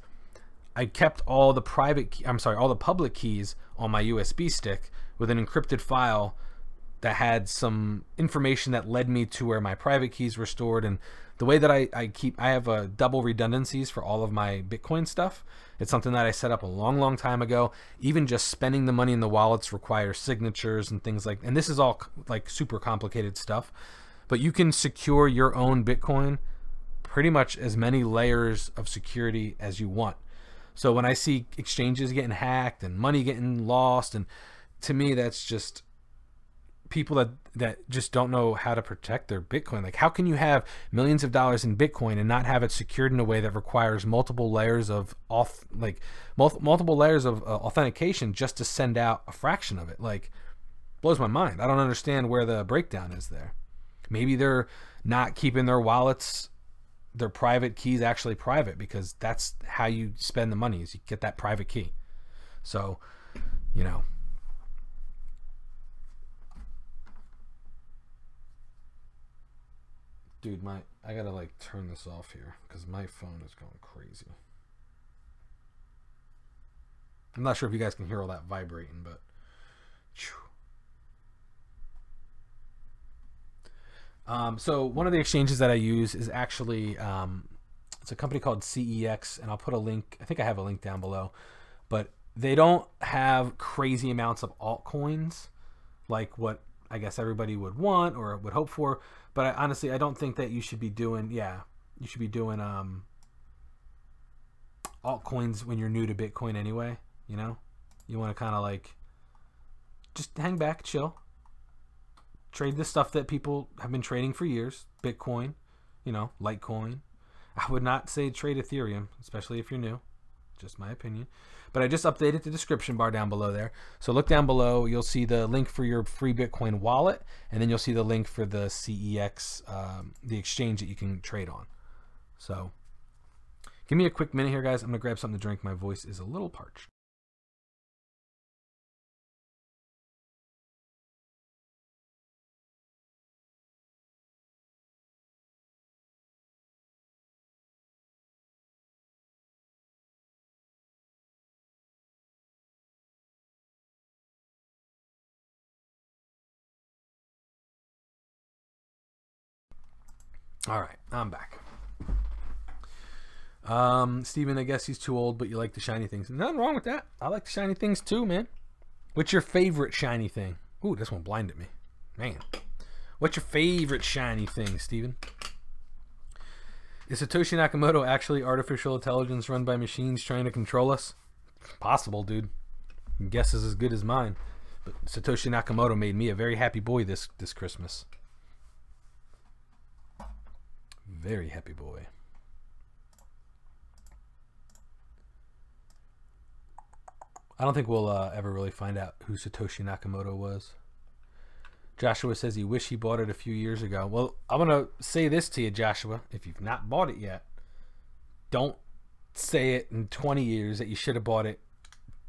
I kept all the all the public keys on my USB stick with an encrypted file that had some information that led me to where my private keys were stored. And the way that I have a double redundancies for all of my Bitcoin stuff. It's something that I set up a long time ago. Even just spending the money in the wallets requires signatures and things like, and this is all like super complicated stuff, but you can secure your own Bitcoin pretty much as many layers of security as you want. So when I see exchanges getting hacked and money getting lost, and to me that's just people that just don't know how to protect their Bitcoin. Like, how can you have millions of dollars in Bitcoin and not have it secured in a way that requires multiple layers of multiple layers of authentication just to send out a fraction of it? Like, blows my mind. I don't understand where the breakdown is there. Maybe they're not keeping their wallets, their private keys actually private, because that's how you spend the money, is you get that private key. So, you know, dude, I gotta like turn this off here because my phone is going crazy. I'm not sure if you guys can hear all that vibrating, but so one of the exchanges that I use is actually it's a company called CEX, and I'll put a link. I think I have a link down below, but they don't have crazy amounts of altcoins like what I guess everybody would want or would hope for. But honestly, I don't think that you should be doing, you should be doing altcoins when you're new to Bitcoin anyway. You know, you want to kind of like just hang back, chill, trade the stuff that people have been trading for years, Bitcoin, you know, Litecoin. I would not say trade Ethereum, especially if you're new, just my opinion. But I just updated the description bar down below there. So look down below, you'll see the link for your free Bitcoin wallet, and then you'll see the link for the CEX, the exchange that you can trade on. So give me a quick minute here, guys. I'm gonna grab something to drink. My voice is a little parched. All right, I'm back. Steven, I guess he's too old, but you like the shiny things. Nothing wrong with that. I like the shiny things too, man. What's your favorite shiny thing? Ooh, this one blinded me. Man. What's your favorite shiny thing, Steven? Is Satoshi Nakamoto actually artificial intelligence run by machines trying to control us? Possible, dude. Guess is as good as mine. But Satoshi Nakamoto made me a very happy boy this Christmas. Very happy boy. I don't think we'll ever really find out who Satoshi Nakamoto was. Joshua says he wished he bought it a few years ago. Well, I'm going to say this to you, Joshua. If you've not bought it yet, don't say it in 20 years that you should have bought it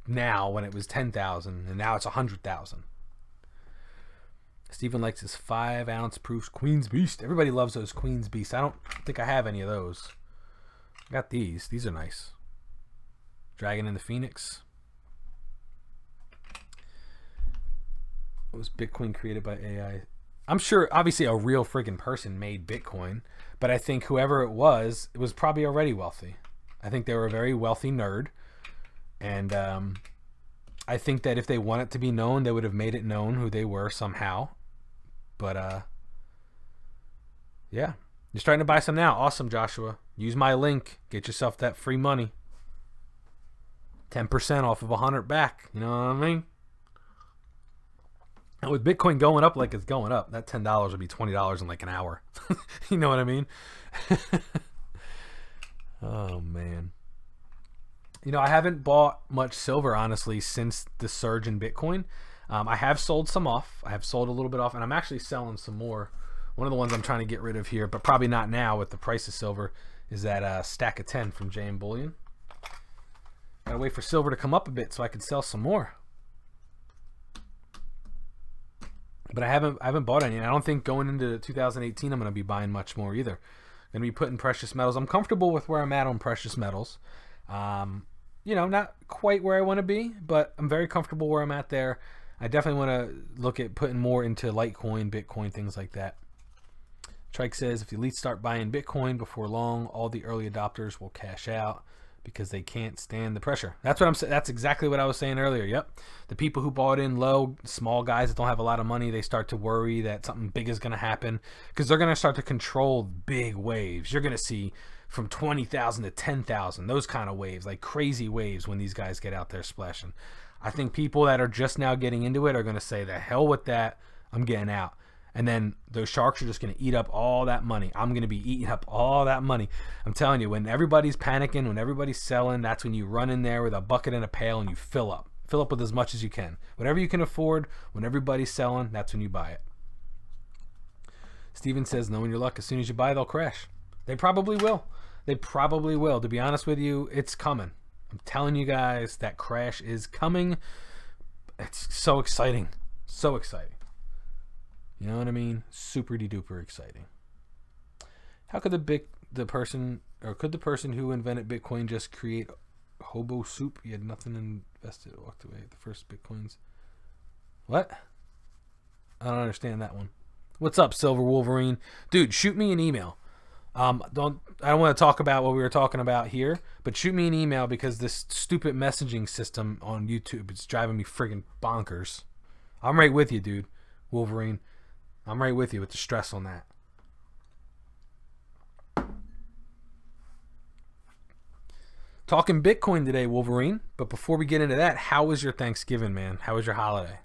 now when it was 10,000 and now it's 100,000. Stephen likes his 5-ounce proofs Queen's Beast. Everybody loves those Queen's Beast. I don't think I have any of those. I got these. These are nice. Dragon and the Phoenix. Was Bitcoin created by AI? I'm sure, obviously, a real friggin' person made Bitcoin, but I think whoever it was probably already wealthy. I think they were a very wealthy nerd, and I think that if they want it to be known, they would have made it known who they were somehow. But yeah, you're starting to buy some now. Awesome, Joshua. Use my link. Get yourself that free money. 10% off of 100 back. You know what I mean? And with Bitcoin going up like it's going up, that $10 would be $20 in like an hour. You know what I mean? Oh, man. You know, I haven't bought much silver, honestly, since the surge in Bitcoin. I have sold some off. I have sold a little bit off, and I'm actually selling some more. One of the ones I'm trying to get rid of here, but probably not now with the price of silver, is that stack of 10 from JM Bullion. Gotta wait for silver to come up a bit so I can sell some more. But I haven't bought any. I don't think going into 2018 I'm going to be buying much more either. Going to be putting precious metals. I'm comfortable with where I'm at on precious metals. You know, not quite where I want to be, but I'm very comfortable where I'm at there. I definitely want to look at putting more into Litecoin, Bitcoin, things like that. Trike says, if you at least start buying Bitcoin before long, all the early adopters will cash out because they can't stand the pressure. That's what I'm saying. That's exactly what I was saying earlier. Yep. The people who bought in low, small guys that don't have a lot of money, they start to worry that something big is going to happen because they're going to start to control big waves. You're going to see from 20,000 to 10,000, those kind of waves, like crazy waves when these guys get out there splashing. I think people that are just now getting into it are going to say, the hell with that, I'm getting out. And then those sharks are just going to eat up all that money. I'm going to be eating up all that money. I'm telling you, when everybody's panicking, when everybody's selling, that's when you run in there with a bucket and a pail and you fill up. Fill up with as much as you can. Whatever you can afford, when everybody's selling, that's when you buy it. Steven says, knowing your luck, as soon as you buy, they'll crash. They probably will. They probably will. To be honest with you, it's coming. I'm telling you guys, that crash is coming. It's so exciting. So exciting. You know what I mean? Super duper exciting. How could the person who invented Bitcoin just create hobo soup? He had nothing invested, walked away. The first Bitcoins. What? I don't understand that one. What's up, Silver Wolverine? Dude, shoot me an email. I don't want to talk about what we were talking about here, but shoot me an email because this stupid messaging system on YouTube, it's driving me friggin' bonkers. I'm right with you, dude. Wolverine. I'm right with you with the stress on that. Talking Bitcoin today, Wolverine. But before we get into that, how was your Thanksgiving, man? How was your holiday?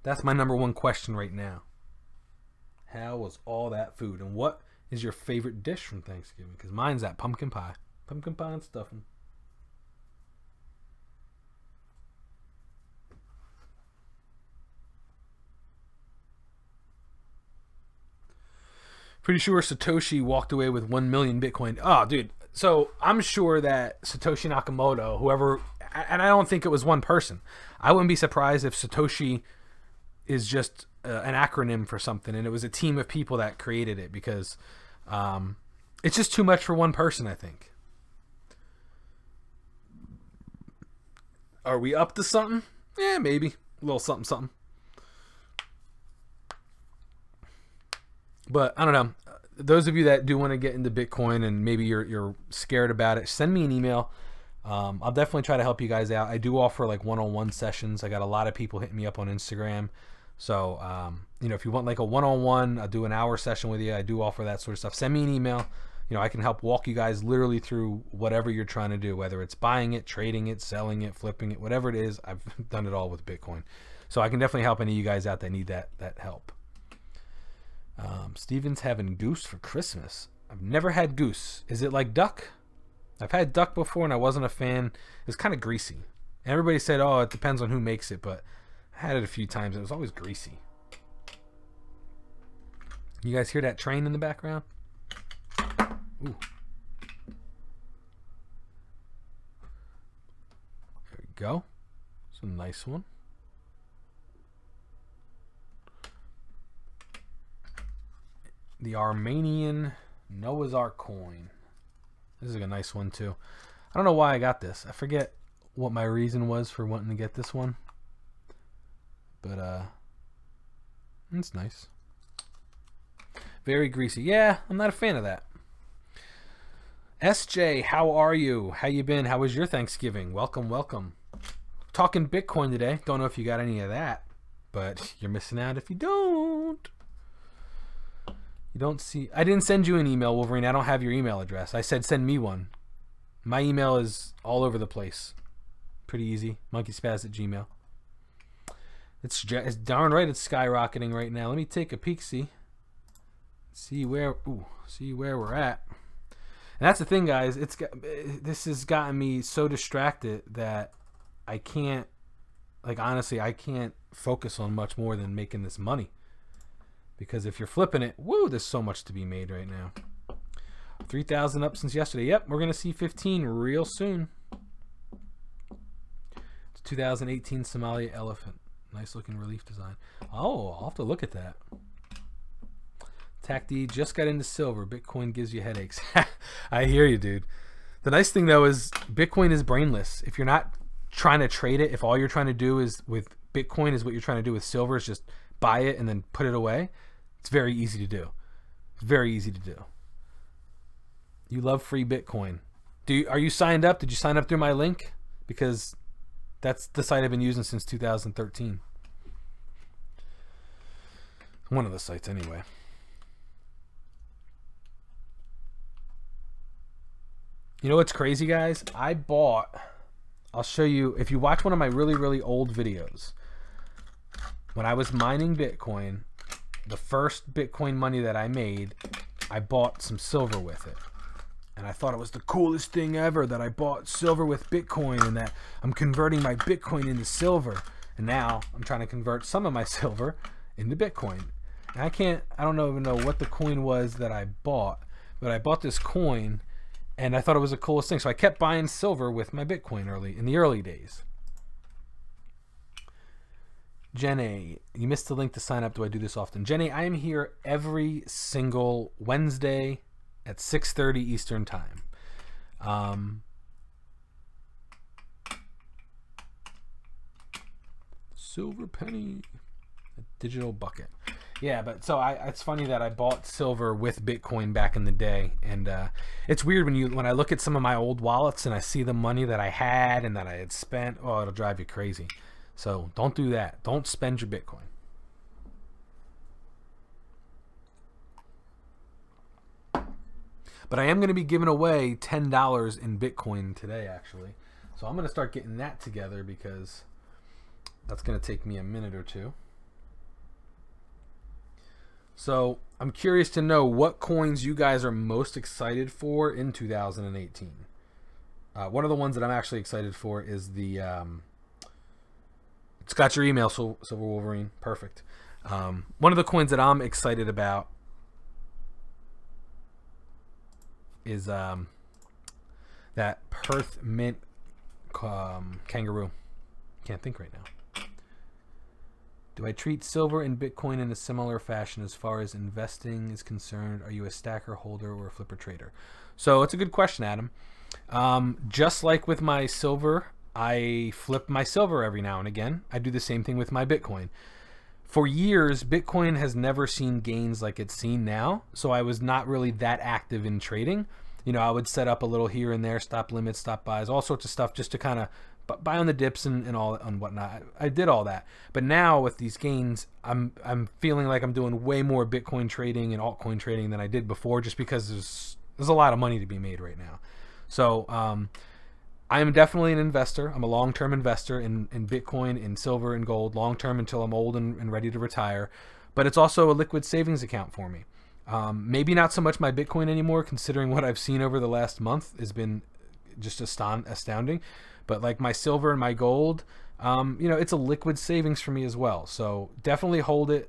That's my number one question right now. How was all that food? And what is your favorite dish from Thanksgiving? Because mine's that pumpkin pie. Pumpkin pie and stuffing. Pretty sure Satoshi walked away with 1 million Bitcoin. Oh, dude. So I'm sure that Satoshi Nakamoto, whoever, and I don't think it was one person. I wouldn't be surprised if Satoshi is just an acronym for something and it was a team of people that created it because it's just too much for one person, I think. Are we up to something? Yeah, maybe. A little something, something. But I don't know. Those of you that do want to get into Bitcoin and maybe you're scared about it, send me an email. I'll definitely try to help you guys out. I do offer like one-on-one sessions. I got a lot of people hitting me up on Instagram. So, you know, if you want like a one-on-one, I'll do an hour session with you. I do offer that sort of stuff. Send me an email. You know, I can help walk you guys literally through whatever you're trying to do, whether it's buying it, trading it, selling it, flipping it, whatever it is. I've done it all with Bitcoin. So I can definitely help any of you guys out that need that help. Steven's having goose for Christmas. I've never had goose. Is it like duck? I've had duck before and I wasn't a fan. It was kind of greasy. And everybody said, oh, it depends on who makes it, but I had it a few times. It was always greasy. You guys hear that train in the background? Ooh. There we go. It's a nice one. The Armenian Noah's Ark coin. This is a nice one too. I don't know why I got this. I forget what my reason was for wanting to get this one. But it's nice. Very greasy. Yeah, I'm not a fan of that. SJ, how are you? How you been? How was your Thanksgiving? Welcome, welcome. Talking Bitcoin today. Don't know if you got any of that, but you're missing out if you don't. You don't see. I didn't send you an email, Wolverine. I don't have your email address. I said send me one. My email is all over the place. Pretty easy. MunkeySpaz@gmail. It's darn right. It's skyrocketing right now. Let me take a peek. See where we're at. And that's the thing, guys. This has gotten me so distracted that I can't, like, honestly, I can't focus on much more than making this money. Because if you're flipping it, woo, there's so much to be made right now. 3,000 up since yesterday. Yep, we're going to see 15 real soon. It's 2018 Somalia elephant. Nice looking relief design. Oh, I'll have to look at that. TACD just got into silver. Bitcoin gives you headaches. I hear you, dude. The nice thing, though, is Bitcoin is brainless. If you're not trying to trade it, if all you're trying to do is with Bitcoin is what you're trying to do with silver is just buy it and then put it away, it's very easy to do. It's very easy to do. You love free Bitcoin. Are you signed up? Did you sign up through my link? Because that's the site I've been using since 2013. One of the sites, anyway. You know what's crazy, guys? I'll show you, if you watch one of my really, really old videos, when I was mining Bitcoin, the first Bitcoin money that I made, I bought some silver with it. And I thought it was the coolest thing ever that I bought silver with Bitcoin and that I'm converting my Bitcoin into silver. And now I'm trying to convert some of my silver into Bitcoin. And I don't even know what the coin was that I bought, but I bought this coin and I thought it was the coolest thing. So I kept buying silver with my Bitcoin in the early days. Jenny, you missed the link to sign up. Do I do this often? Jenny, I am here every single Wednesday at 6:30 Eastern time. Silver penny, a digital bucket. Yeah, but so it's funny that I bought silver with Bitcoin back in the day, and it's weird when I look at some of my old wallets and I see the money that I had and that I had spent. Oh, it'll drive you crazy. So don't do that. Don't spend your Bitcoin. But I am going to be giving away $10 in Bitcoin today, actually. So I'm going to start getting that together because that's going to take me a minute or two. So I'm curious to know what coins you guys are most excited for in 2018. One of the ones that I'm actually excited for is the... it's got your email, Silver Wolverine. Perfect. One of the coins that I'm excited about is that Perth Mint kangaroo. Can't think right now. Do I treat silver and Bitcoin in a similar fashion as far as investing is concerned? Are you a stacker, holder, or a flipper trader? So it's a good question, Adam. Just like with my silver, I flip my silver every now and again. I do the same thing with my Bitcoin. For years, Bitcoin has never seen gains like it's seen now, so I was not really that active in trading. You know, I would set up a little here and there, stop limits, stop buys, all sorts of stuff just to kind of buy on the dips and all and whatnot. I did all that. But now with these gains, I'm feeling like I'm doing way more Bitcoin trading and altcoin trading than I did before, just because there's a lot of money to be made right now. So I am definitely an investor. I'm a long-term investor in Bitcoin, in silver, and gold, long-term until I'm old and ready to retire. But it's also a liquid savings account for me. Maybe not so much my Bitcoin anymore, considering what I've seen over the last month has been just astounding. But like my silver and my gold, you know, it's a liquid savings for me as well. So definitely hold it.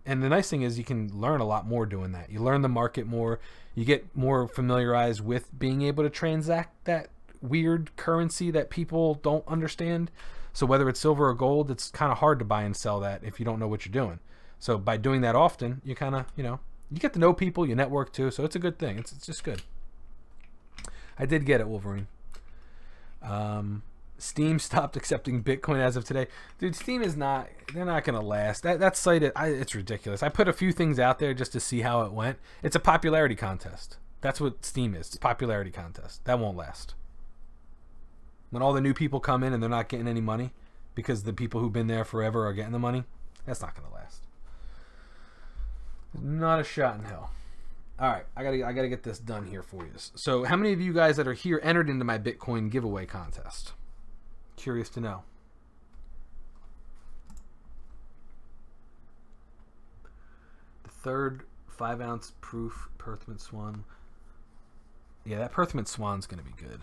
And the nice thing is you can learn a lot more doing that. You learn the market more. You get more familiarized with being able to transact that weird currency that people don't understand. So whether it's silver or gold, it's kind of hard to buy and sell that if you don't know what you're doing. So by doing that often, you kind of, you know, you get to know people, you network too. So it's a good thing. It's just good. I did get it, Wolverine. Steam stopped accepting Bitcoin as of today. Dude, Steam is not, they're not going to last. That site, it's ridiculous. I put a few things out there just to see how it went. It's a popularity contest. That's what Steam is. It's a popularity contest. That won't last. When all the new people come in and they're not getting any money because the people who've been there forever are getting the money, that's not going to last. Not a shot in hell. All right, I gotta get this done here for you. So how many of you guys that are here entered into my Bitcoin giveaway contest? Curious to know. The third 5-ounce proof Perth Mint Swan. Yeah, that Perth Mint Swan's gonna be good.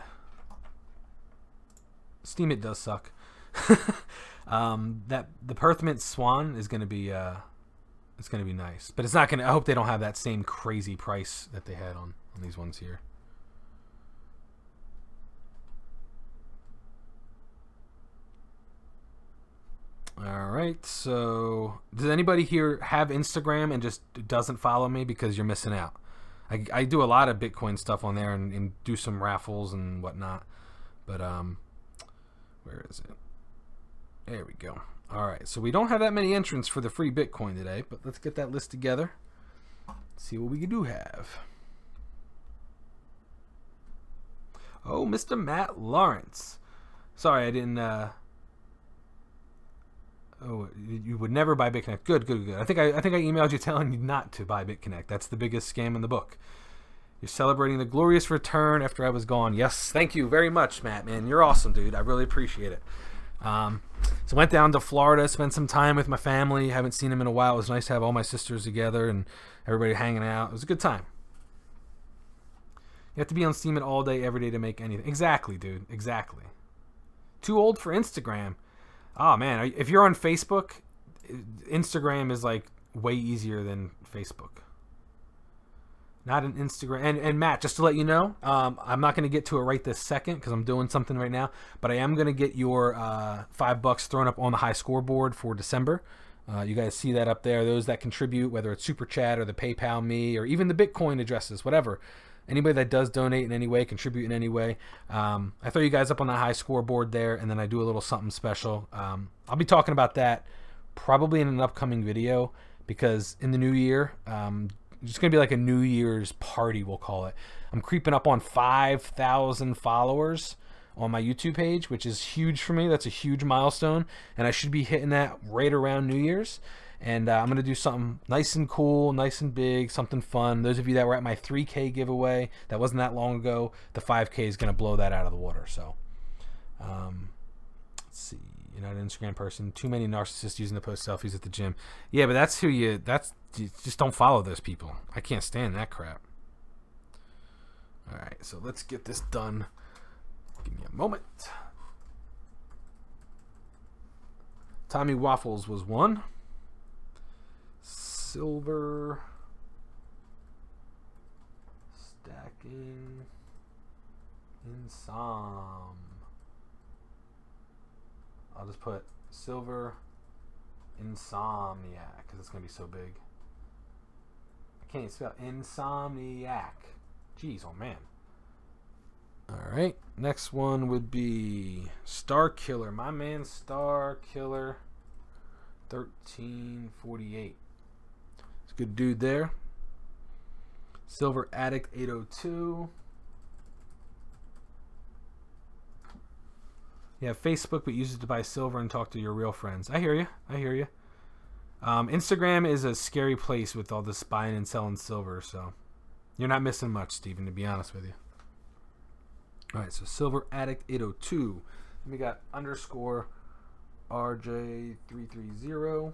Steam it does suck. The Perth Mint Swan is gonna be It's going to be nice. But it's not going to... I hope they don't have that same crazy price that they had on these ones here. Alright, so... Does anybody here have Instagram and just doesn't follow me? Because you're missing out. I do a lot of Bitcoin stuff on there and do some raffles and whatnot. But, where is it? There we go. Alright, so we don't have that many entrants for the free Bitcoin today, but let's get that list together. See what we do have. Oh, Mr. Matt Lawrence. Sorry, I didn't, Oh, you would never buy BitConnect. Good, good, good. I think I emailed you telling you not to buy BitConnect. That's the biggest scam in the book. You're celebrating the glorious return after I was gone. Yes, thank you very much, Matt, man. You're awesome, dude. I really appreciate it. So went down to Florida, spent some time with my family. Haven't seen them in a while. It was nice to have all my sisters together and everybody hanging out. It was a good time. You have to be on Steam all day, every day to make anything. Exactly, dude. Exactly. Too old for Instagram. Oh, man. If you're on Facebook, Instagram is like way easier than Facebook. Not an Instagram. And Matt, just to let you know, I'm not going to get to it right this second because I'm doing something right now. But I am going to get your $5 thrown up on the high scoreboard for December. You guys see that up there. Those that contribute, whether it's Super Chat or the PayPal me or even the Bitcoin addresses, whatever. Anybody that does donate in any way, contribute in any way, I throw you guys up on the high scoreboard there, and then I do a little something special. I'll be talking about that probably in an upcoming video because in the new year, it's going to be like a New Year's party, we'll call it. I'm creeping up on 5,000 followers on my YouTube page, which is huge for me. That's a huge milestone, and I should be hitting that right around New Year's. And I'm going to do something nice and cool, nice and big, something fun. Those of you that were at my 3K giveaway, that wasn't that long ago, the 5K is going to blow that out of the water. So, let's see. You're not an Instagram person. Too many narcissists using to post selfies at the gym. Yeah, but that's who you just don't follow those people. I can't stand that crap. All right, so let's get this done. Give me a moment. Tommy Waffles was one. Silver stacking in Som. I'll just put Silver Insomniac because it's gonna be so big. I can't even spell Insomniac. Jeez, oh man. Alright, next one would be Star Killer. My man Star Killer 1348. Good dude there. Silver Addict 802. You have Facebook, but use it to buy silver and talk to your real friends. I hear you. I hear you. Instagram is a scary place with all this buying and selling silver, so you're not missing much, Steven, to be honest with you. All right, so Silver Addict 802. Then we got underscore RJ330.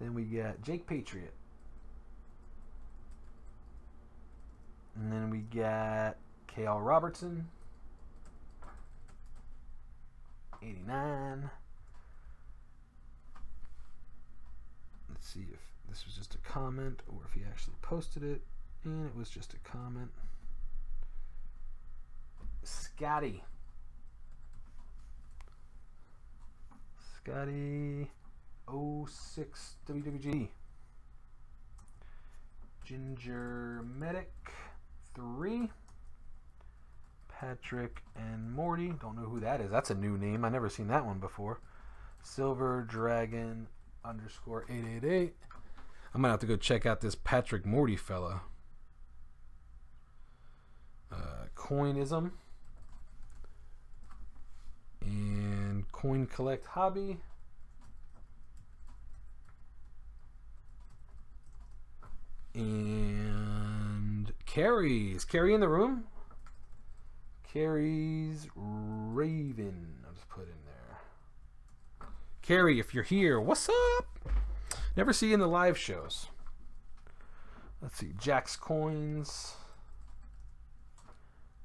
Then we got Jake Patriot. And then we got KL Robertson. 89. Let's see if this was just a comment or if he actually posted it. And it was just a comment. Scotty. Scotty 06 WWG. Ginger Medic 3. Patrick and Morty. Don't know who that is. That's a new name. I've never seen that one before. Silver Dragon underscore 888. I'm gonna have to go check out this Patrick Morty fella. Coinism and Coin Collect Hobby. And Carrie's. Carrie in the room? Carrie's Raven. I'll just put in there. Carrie, if you're here, what's up? Never see you in the live shows. Let's see. Jack's Coins.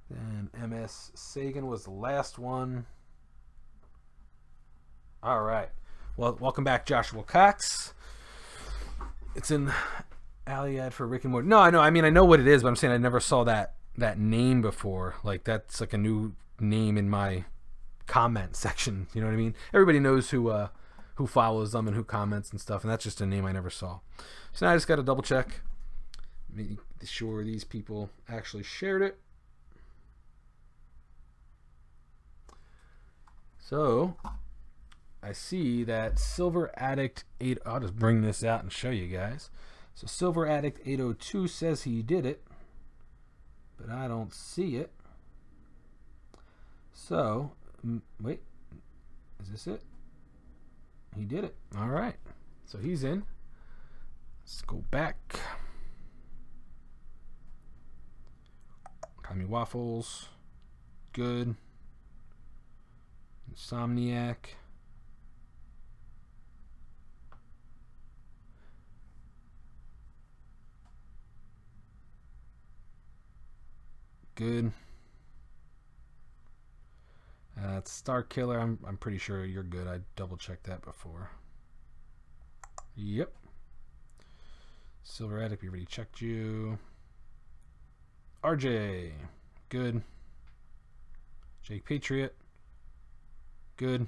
Then MS Sagan was the last one. All right. Well, welcome back, Joshua Cox. It's in alley ad for Rick and Morty. No, I know. I mean, I know what it is, but I'm saying I never saw that name before. Like, that's like a new name in my comment section. You know what I mean? Everybody knows who follows them and who comments and stuff, and that's just a name I never saw. So now I just got to double check, make sure these people actually shared it. So I see that Silver Addict 8. I'll just bring this out and show you guys. So Silver Addict 802 says he did it, but I don't see it. So wait, is this it? He did it. All right, so he's in. Let's go back. Tommy Waffles, good. Insomniac. Good. Star Killer. I'm pretty sure you're good. I double checked that before. Yep. Silver Addict, we already checked you. RJ, good. Jake Patriot, good.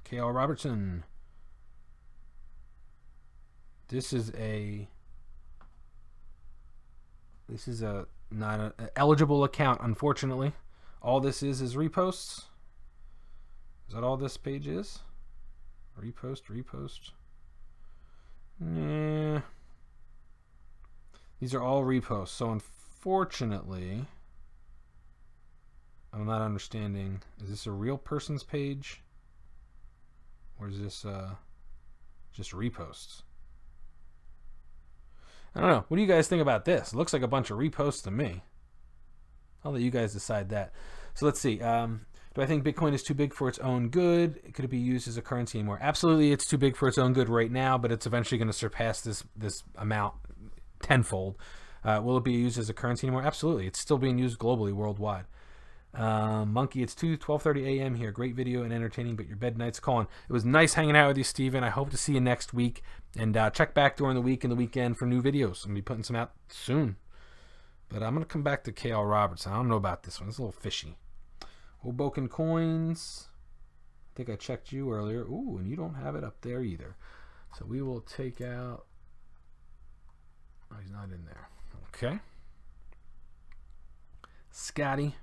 KL Robertson. This is not an eligible account, unfortunately. All this is reposts. Is that all this page is? Repost. Yeah. These are all reposts. So unfortunately, I'm not understanding. Is this a real person's page? Or is this just reposts? I don't know. What do you guys think about this? It looks like a bunch of reposts to me. I'll let you guys decide that. So let's see. Do I think Bitcoin is too big for its own good? Could it be used as a currency anymore? Absolutely, it's too big for its own good right now, but it's eventually going to surpass this amount tenfold. Will it be used as a currency anymore? Absolutely. It's still being used globally, worldwide. Monkey, it's 12:30 a.m. here. Great video and entertaining, but your bed night's calling. It was nice hanging out with you, Steven. I hope to see you next week. And check back during the week and the weekend for new videos. I'm going to be putting some out soon. But I'm going to come back to KL Robertson. I don't know about this one. It's a little fishy. Hoboken Coins. I think I checked you earlier. Ooh, and you don't have it up there either. So we will take out... Oh, he's not in there. Okay. Scotty.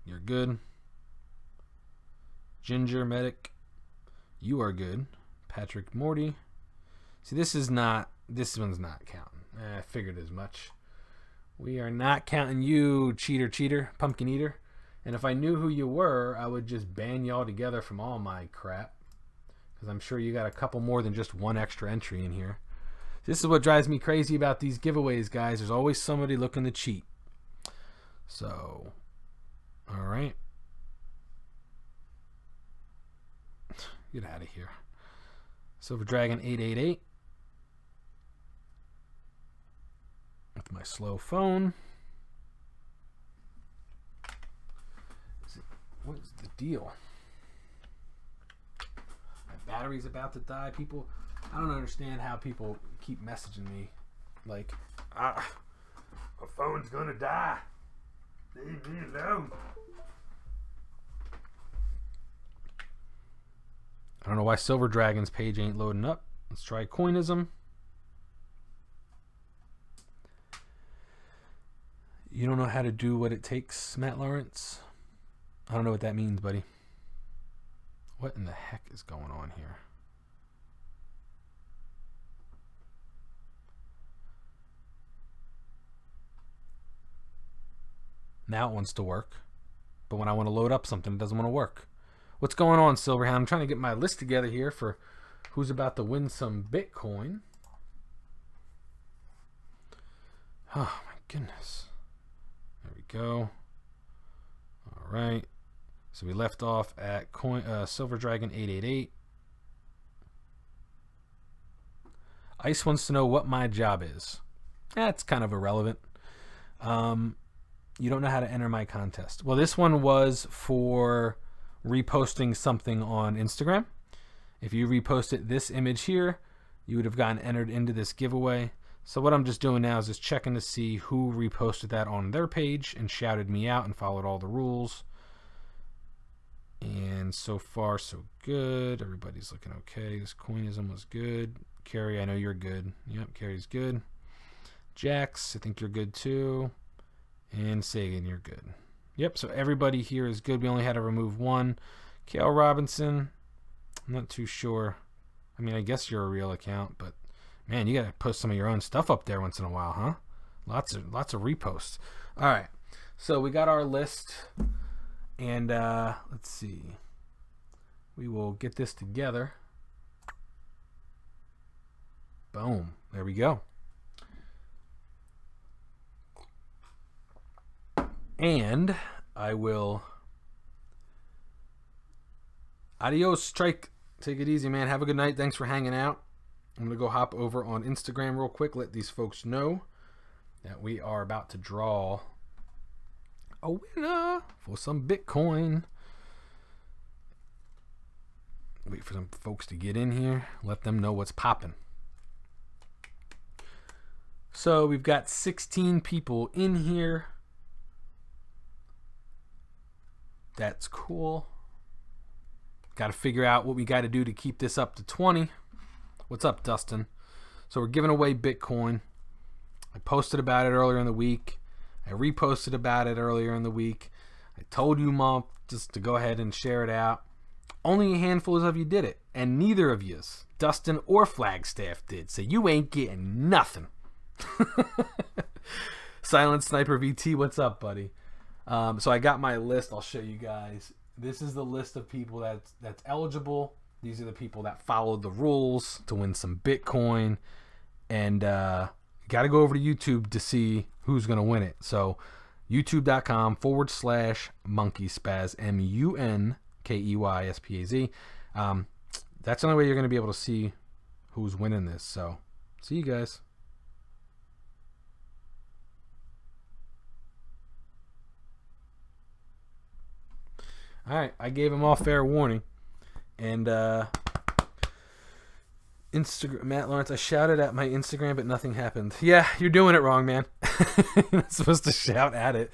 You're good. Ginger Medic. You are good. Patrick Morty. See, this one's not counting. I figured as much. We are not counting you, cheater, pumpkin eater. And if I knew who you were, I would just ban y'all together from all my crap. Because I'm sure you got a couple more than just one extra entry in here. This is what drives me crazy about these giveaways, guys. There's always somebody looking to cheat. So, all right. Get out of here. Silver Dragon 888. With my slow phone. What is the deal? My battery's about to die. People, I don't understand how people keep messaging me like, my phone's gonna die. Leave me alone. I don't know why Silver Dragon's page ain't loading up. Let's try Coinism. You don't know how to do what it takes, Matt Lawrence? I don't know what that means, buddy. What in the heck is going on here? Now it wants to work. But when I want to load up something, it doesn't want to work. What's going on, Silverhound? I'm trying to get my list together here for who's about to win some Bitcoin. Oh, my goodness. There we go. All right. So we left off at Silver Dragon 888. Ice wants to know what my job is. That's kind of irrelevant. You don't know how to enter my contest. Well, this one was for reposting something on Instagram. If you reposted this image here, you would have gotten entered into this giveaway. So what I'm just doing now is just checking to see who reposted that on their page and shouted me out and followed all the rules. And so far, so good. Everybody's looking okay. This coinism was good. Carrie, I know you're good. Yep, Carrie's good. Jax, I think you're good too. And Sagan, you're good. Yep, so everybody here is good. We only had to remove one. Kale Robinson, I'm not too sure. I mean, I guess you're a real account, but man, you gotta post some of your own stuff up there once in a while, huh? Lots of reposts. All right, so we got our list, and let's see. We will get this together. Boom. There we go. And I will. Adios, Strike. Take it easy, man. Have a good night. Thanks for hanging out. I'm going to go hop over on Instagram real quick. Let these folks know that we are about to draw a winner for some Bitcoin. Wait for some folks to get in here. Let them know what's popping. So we've got 16 people in here. That's cool. Got to figure out what we got to do to keep this up to 20. What's up, Dustin? So we're giving away Bitcoin. I posted about it earlier in the week. I reposted about it earlier in the week. I told you, Mom, just to go ahead and share it out. Only a handful of you did it, and neither of yous, Dustin or Flagstaff, did. So you ain't getting nothing. Silent Sniper VT, what's up, buddy? So I got my list. I'll show you guys. This is the list of people that's eligible. These are the people that followed the rules to win some Bitcoin. And got to go over to YouTube to see who's going to win it. So youtube.com/MunkeySpaz, MUNKEYSPAZ. That's the only way you're going to be able to see who's winning this. So see you guys. All right, I gave him all fair warning. And Instagram, Matt Lawrence, I shouted at my Instagram, but nothing happened. Yeah, you're doing it wrong, man. You're not supposed to shout at it.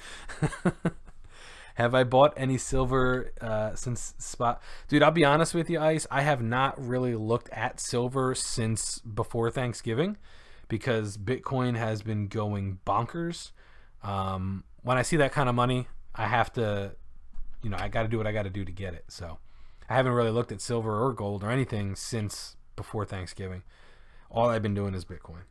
Have I bought any silver since spot? Dude, I'll be honest with you, Ice. I have not really looked at silver since before Thanksgiving because Bitcoin has been going bonkers. When I see that kind of money, I have to, I got to do what I got to do to get it. So I haven't really looked at silver or gold or anything since before Thanksgiving. All I've been doing is Bitcoin.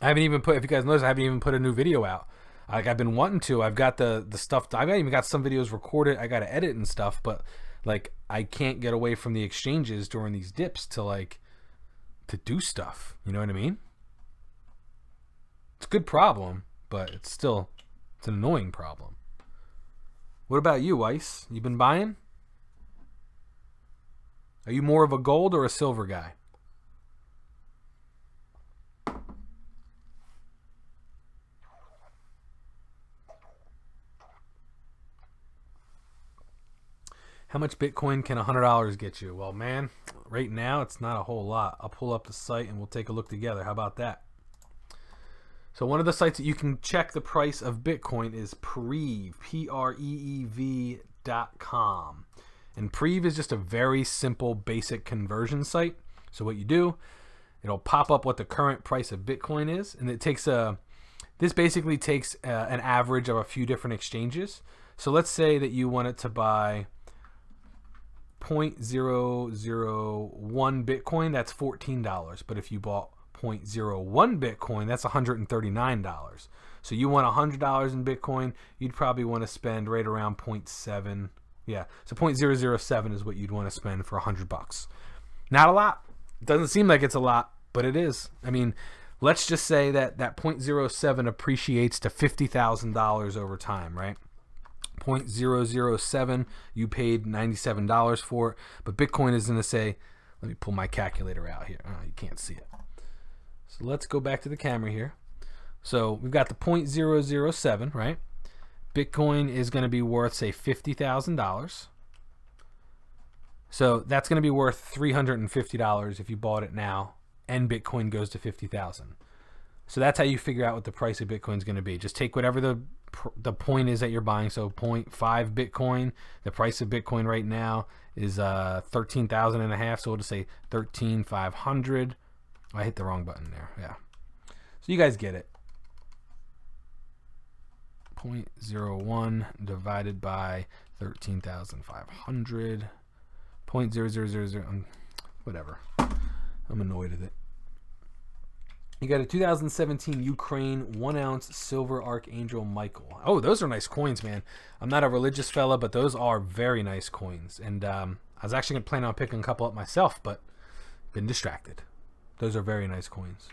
I haven't even put, if you guys notice, I haven't even put a new video out. Like I've been wanting to. I've got the stuff. I've even got some videos recorded. I got to edit and stuff, but like I can't get away from the exchanges during these dips to do stuff. You know what I mean? It's a good problem, but it's an annoying problem. What about you, Ice? You been buying? Are you more of a gold or a silver guy? How much Bitcoin can $100 get you? Well, man, right now it's not a whole lot. I'll pull up the site and we'll take a look together. How about that? So one of the sites that you can check the price of Bitcoin is Preev, Preev.com. And Preev is just a very simple, basic conversion site. So what you do, it'll pop up what the current price of Bitcoin is, and it takes this basically takes an average of a few different exchanges. So let's say that you wanted to buy 0.001 Bitcoin, that's $14. But if you bought 0.01 Bitcoin, that's $139. So you want $100 in Bitcoin, you'd probably want to spend right around 0.7. Yeah, so 0.007 is what you'd want to spend for $100. Not a lot. It doesn't seem like it's a lot, but it is. I mean, let's just say that 0.07 appreciates to $50,000 over time, right? 0.007, you paid $97 for it, but Bitcoin is going to say, let me pull my calculator out here. Oh, you can't see it. So let's go back to the camera here. So we've got the 0.007, right? Bitcoin is going to be worth, say, $50,000. So that's going to be worth $350 if you bought it now, and Bitcoin goes to 50,000. So that's how you figure out what the price of Bitcoin is going to be. Just take whatever the point is that you're buying. So 0.5 Bitcoin. The price of Bitcoin right now is 13,000 and a half. So we'll just say 13,500. I hit the wrong button there. Yeah. So you guys get it. 0.01 divided by 13,500. 0.0000. Whatever. I'm annoyed with it. You got a 2017 Ukraine 1 ounce silver Archangel Michael. Oh, those are nice coins, man. I'm not a religious fella, but those are very nice coins. And I was actually going to plan on picking a couple up myself, but been distracted. Those are very nice coins.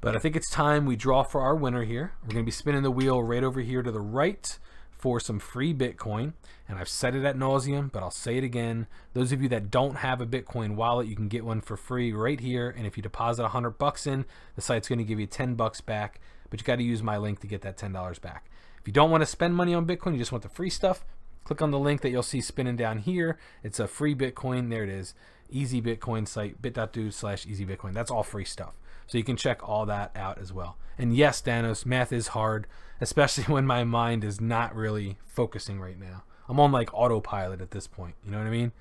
But I think it's time we draw for our winner here. We're going to be spinning the wheel right over here to the right for some free Bitcoin. And I've said it ad nauseum, but I'll say it again. Those of you that don't have a Bitcoin wallet, you can get one for free right here. And if you deposit $100 in, the site's going to give you $10 back. But you got to use my link to get that $10 back. If you don't want to spend money on Bitcoin, you just want the free stuff, click on the link that you'll see spinning down here. It's a free Bitcoin. There it is. Easy Bitcoin site, bit.do/easybitcoin. That's all free stuff. So you can check all that out as well. And yes, Danos, math is hard, especially when my mind is not really focusing right now. I'm on like autopilot at this point. You know what I mean?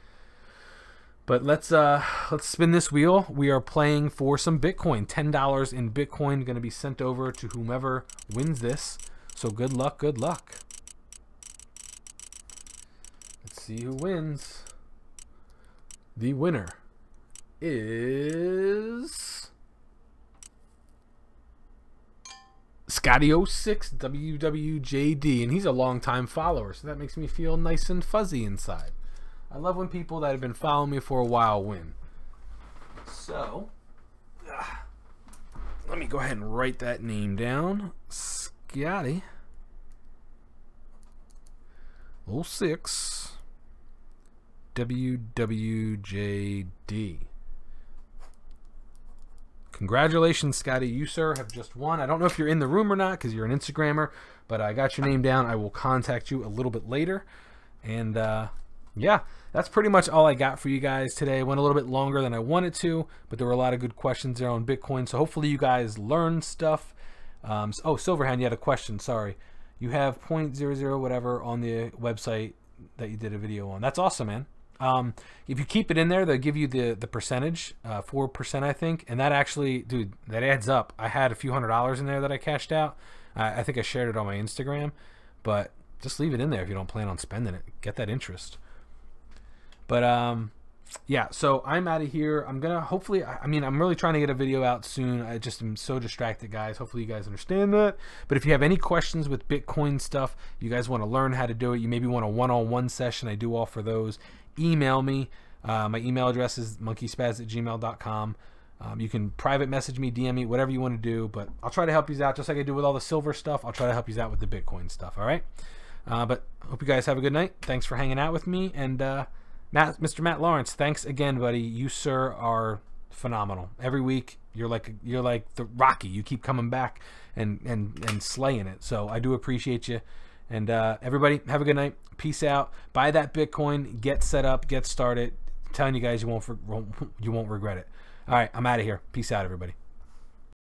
But let's spin this wheel. We are playing for some Bitcoin. $10 in Bitcoin going to be sent over to whomever wins this. So good luck, good luck. Let's see who wins. The winner is Scotty06 WWJD, and he's a longtime follower, so that makes me feel nice and fuzzy inside. I love when people that have been following me for a while win. So, let me go ahead and write that name down. Scotty 06 WWJD. Congratulations, Scotty. You, sir, have just won. I don't know if you're in the room or not because you're an Instagrammer, but I got your name down. I will contact you a little bit later. And yeah, that's pretty much all I got for you guys today. Went a little bit longer than I wanted to, but there were a lot of good questions there on Bitcoin. So hopefully you guys learned stuff. Oh, Silverhand, you had a question. Sorry. You have 0.00 whatever on the website that you did a video on. That's awesome, man. If you keep it in there, they'll give you the percentage, 4%, I think. And that actually, dude, that adds up. I had a few $100s in there that I cashed out. I think I shared it on my Instagram, but just leave it in there if you don't plan on spending it. Get that interest. But, yeah, so I'm out of here. I'm going to hopefully, I mean, I'm really trying to get a video out soon. I just am so distracted, guys. Hopefully you guys understand that. But if you have any questions with Bitcoin stuff, you guys want to learn how to do it, you maybe want a one-on-one session, I do offer those. Email me. My email address is MunkeySpaz@gmail.com. You can private message me, DM me, whatever you want to do, but I'll try to help you out just like I do with all the silver stuff. I'll try to help you out with the Bitcoin stuff, all right? But hope you guys have a good night. Thanks for hanging out with me. And Mr. Matt Lawrence, thanks again, buddy. You, sir, are phenomenal. Every week, you're like the Rocky. You keep coming back and slaying it. So I do appreciate you. And everybody, have a good night. Peace out. Buy that Bitcoin. Get set up. Get started. I'm telling you guys, you won't regret it. All right, I'm out of here. Peace out, everybody.